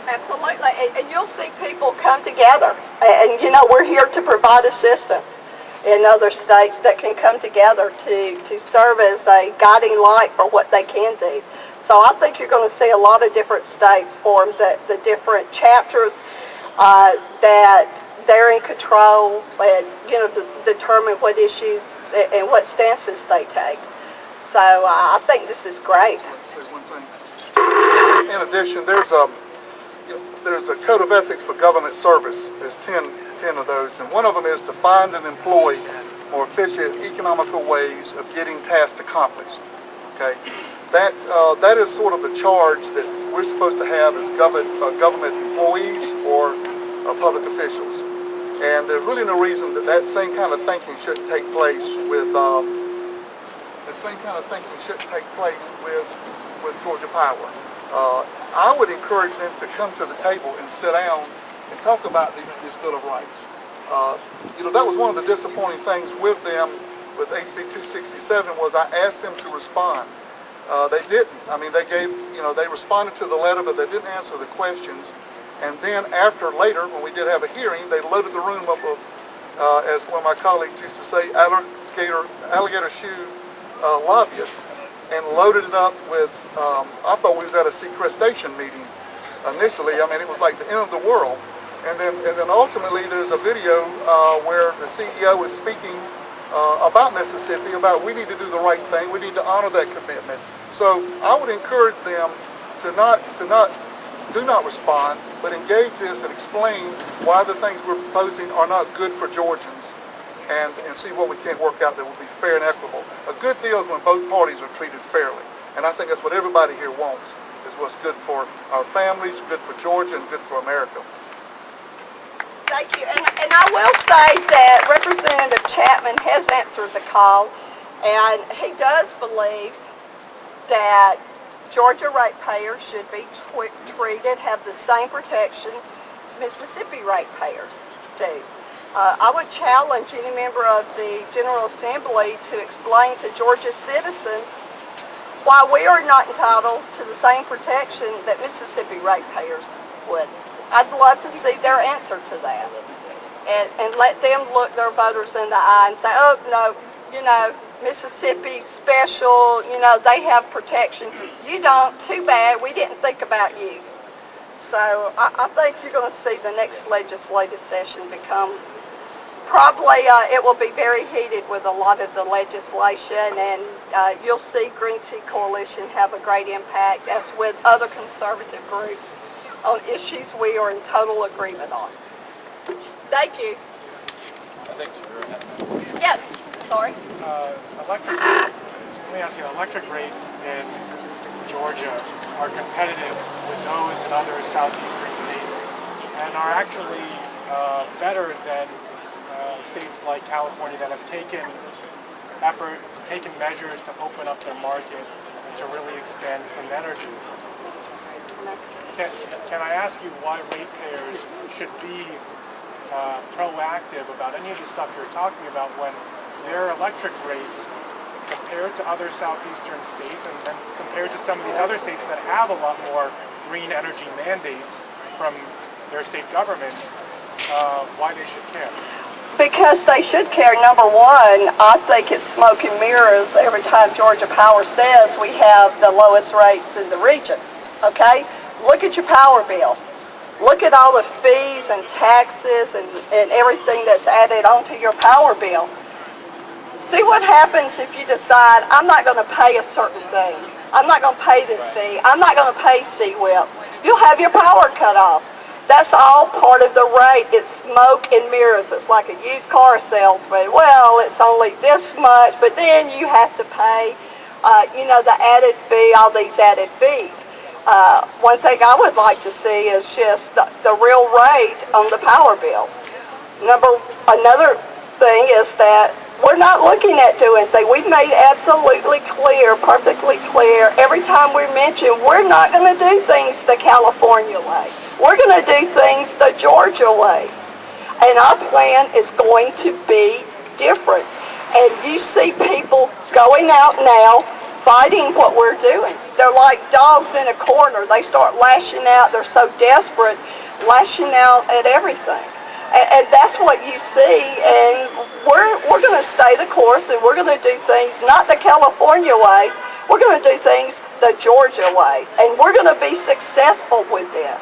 Absolutely, and you'll see people come together, and we're here to provide assistance in other states that can come together to serve as a guiding light for what they can do. So I think you're going to see a lot of different states form the different chapters that they're in control and determine what issues and what stances they take. So I think this is great. Let's say one thing. In addition, there's a code of ethics for government service. There's 10 of those, and one of them is to find and employ more efficient, economical ways of getting tasks accomplished. Okay, that is sort of the charge that we're supposed to have as government employees or public officials. And there's really no reason that same kind of thinking shouldn't take place with Georgia Power. I would encourage them to come to the table and sit down and talk about this Bill of Rights. That was one of the disappointing things with them with HB 267 was I asked them to respond. They didn't. I mean, they responded to the letter, but they didn't answer the questions. And then later, when we did have a hearing, they loaded the room up with, as one of my colleagues used to say, alligator shoe lobbyists, and loaded it up with, I thought we was at a sequestration meeting initially. I mean, it was like the end of the world. And then ultimately there's a video where the CEO was speaking about Mississippi, about we need to do the right thing, we need to honor that commitment. So I would encourage them to do not respond, but engage this and explain why the things we're proposing are not good for Georgians, and see what we can work out that will be fair and equitable. A good deal is when both parties are treated fairly, and I think that's what everybody here wants, is what's good for our families, good for Georgia, and good for America. Thank you. And I will say that Representative Chapman has answered the call, and he does believe that Georgia ratepayers should be treated, have the same protection as Mississippi ratepayers do. I would challenge any member of the General Assembly to explain to Georgia citizens why we are not entitled to the same protection that Mississippi ratepayers would. I'd love to see their answer to that, and let them look their voters in the eye and say, oh, no, Mississippi special, they have protection. You don't, too bad, we didn't think about you. So I think you're going to see the next legislative session become, probably it will be very heated with a lot of the legislation, and you'll see Green Tea Coalition have a great impact, as with other conservative groups, on issues we are in total agreement on. Thank you. Yes, sorry. Let me ask you, electric rates in Georgia are competitive with those in other southeastern states and are actually better than states like California that have taken measures to open up their market and to really expand clean energy. Can I ask you why ratepayers should be proactive about any of the stuff you're talking about when their electric rates compared to other southeastern states and then compared to some of these other states that have a lot more green energy mandates from their state governments, why they should care? Because they should care. Number one, I think it's smoke and mirrors every time Georgia Power says we have the lowest rates in the region. Okay? Look at your power bill. Look at all the fees and taxes and everything that's added onto your power bill. See what happens if you decide, I'm not going to pay a certain thing. I'm not going to pay this fee. I'm not going to pay CWIP. You'll have your power cut off. That's all part of the rate. It's smoke and mirrors. It's like a used car salesman. Well, it's only this much, but then you have to pay, the added fee, all these added fees. One thing I would like to see is just the real rate on the power bills. Another thing is that we're not looking at doing things. We've made absolutely clear, perfectly clear, every time we mention we're not going to do things the California way. We're going to do things the Georgia way. And our plan is going to be different. And you see people going out now fighting what we're doing. They're like dogs in a corner. They start lashing out. They're so desperate, lashing out at everything. And that's what you see, and we're going to stay the course, and we're going to do things not the California way. We're going to do things the Georgia way, and we're going to be successful with this.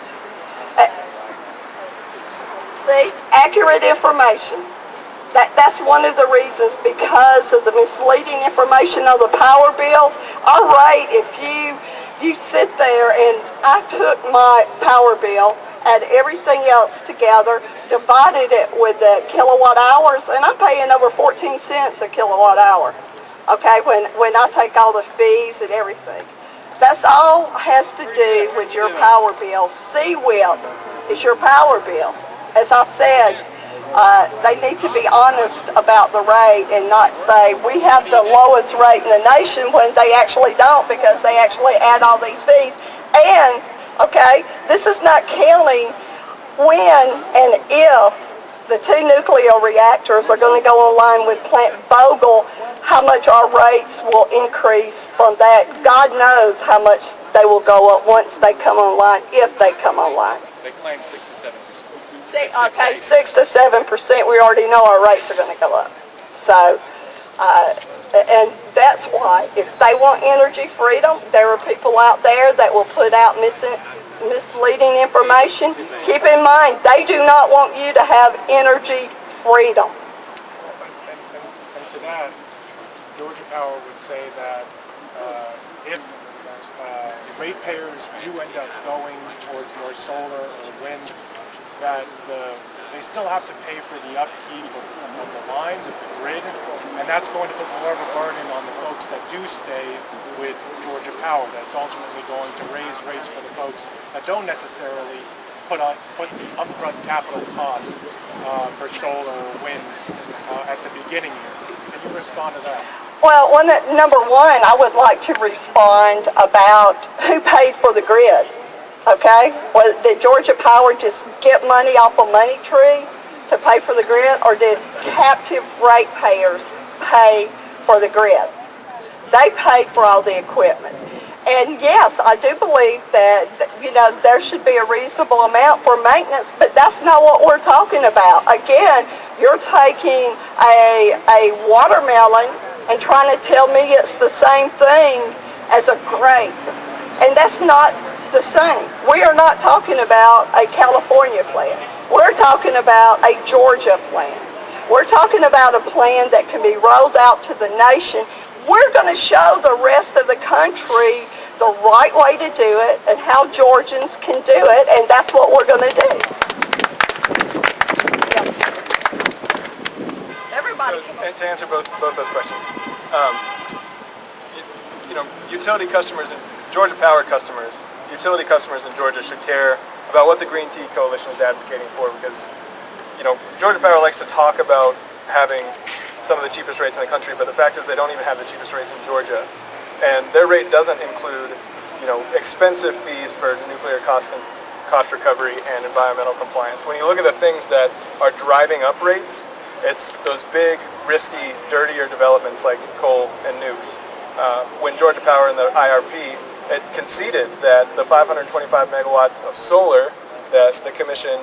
See, accurate information. That's one of the reasons, because of the misleading information on the power bills. All right, if you sit there and I took my power bill, add everything else together, divided it with the kilowatt hours, and I'm paying over 14 cents a kilowatt hour, okay, when I take all the fees and everything. That's all has to do with your power bill. CWIP is your power bill. As I said, they need to be honest about the rate and not say we have the lowest rate in the nation when they actually don't, because they actually add all these fees. And okay, this is not counting when and if the 2 nuclear reactors are going to go online with Plant Vogtle, how much our rates will increase from that. God knows how much they will go up once they come online, if they come online. They claim 6 to 7%. See, okay, 6 to 7%, we already know our rates are going to go up. So, and that's why, if they want energy freedom, there are people out there that will put out misleading information. Keep in mind, they do not want you to have energy freedom. And to that, Georgia Power would say that if ratepayers do end up going towards more solar or wind, that they still have to pay for the upkeep of the lines, of the grid, and that's going to put more of a burden on the folks that do stay with Georgia Power. That's ultimately going to raise rates for the folks that don't necessarily put the upfront capital cost for solar or wind at the beginning here. Can you respond to that? Well, number one, I would like to respond about who paid for the grid. Okay? Well, did Georgia Power just get money off a money tree to pay for the grid, or did captive ratepayers pay for the grid? They paid for all the equipment. And yes, I do believe that, there should be a reasonable amount for maintenance, but that's not what we're talking about. Again, you're taking a watermelon and trying to tell me it's the same thing as a grape. And that's not the same. We are not talking about a California plan. We're talking about a Georgia plan. We're talking about a plan that can be rolled out to the nation. We're going to show the rest of the country the right way to do it and how Georgians can do it, and that's what we're going to do. Yes. Everybody. And to answer both those questions, utility customers and Georgia Power customers, utility customers in Georgia should care about what the Green Tea Coalition is advocating for, because Georgia Power likes to talk about having some of the cheapest rates in the country, but the fact is they don't even have the cheapest rates in Georgia. And their rate doesn't include, expensive fees for nuclear cost recovery and environmental compliance. When you look at the things that are driving up rates, it's those big, risky, dirtier developments like coal and nukes. When Georgia Power in the IRP, it conceded that the 525 megawatts of solar that the Commission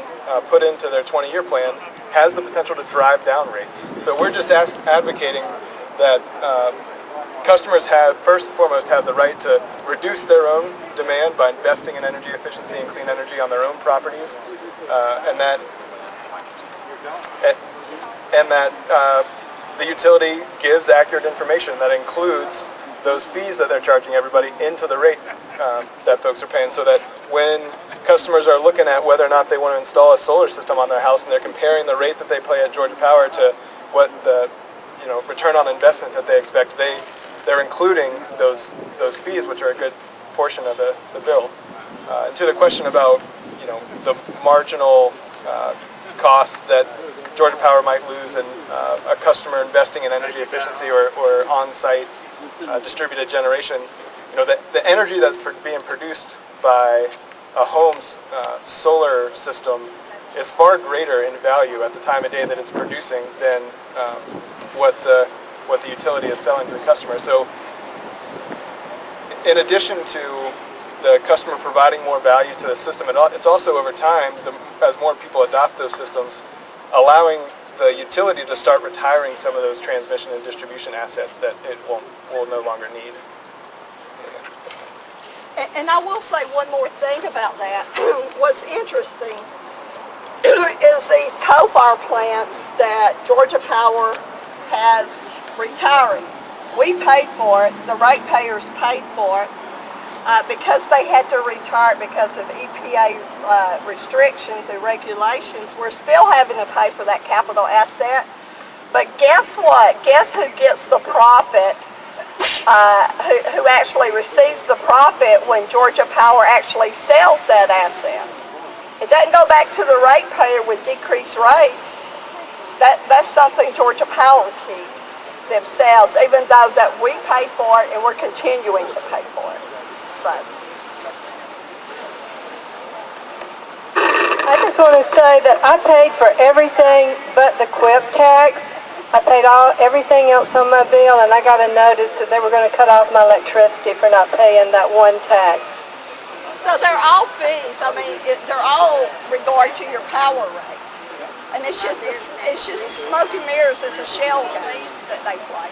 put into their 20-year plan has the potential to drive down rates. So we're just advocating that customers first and foremost, have the right to reduce their own demand by investing in energy efficiency and clean energy on their own properties, and that the utility gives accurate information that includes those fees that they're charging everybody into the rate that folks are paying, so that when customers are looking at whether or not they want to install a solar system on their house and they're comparing the rate that they pay at Georgia Power to what the return on investment that they expect, they're including those fees, which are a good portion of the bill. And to the question about the marginal cost that Georgia Power might lose in a customer investing in energy efficiency or on-site distributed generation, the energy that's being produced by a home's solar system is far greater in value at the time of day that it's producing than what the utility is selling to the customer. So in addition to the customer providing more value to the system, it's also over time, as more people adopt those systems, allowing the utility to start retiring some of those transmission and distribution assets that it will no longer need. And I will say one more thing about that. What's interesting is these coal-fired plants that Georgia Power has retiring. We paid for it, the ratepayers paid for it, because they had to retire it because of EPA restrictions and regulations. We're still having to pay for that capital asset. But guess what? Guess who gets the profit? Who actually receives the profit when Georgia Power actually sells that asset? It doesn't go back to the ratepayer with decreased rates. That's something Georgia Power keeps themselves, even though that we pay for it and we're continuing to pay for it. So I just want to say that I paid for everything but the QIP tax. I paid everything else on my bill, and I got a notice that they were going to cut off my electricity for not paying that one tax. So they're all fees. I mean, they're all regard to your power rates, and it's just smoke and mirrors. It's a shell game that they play.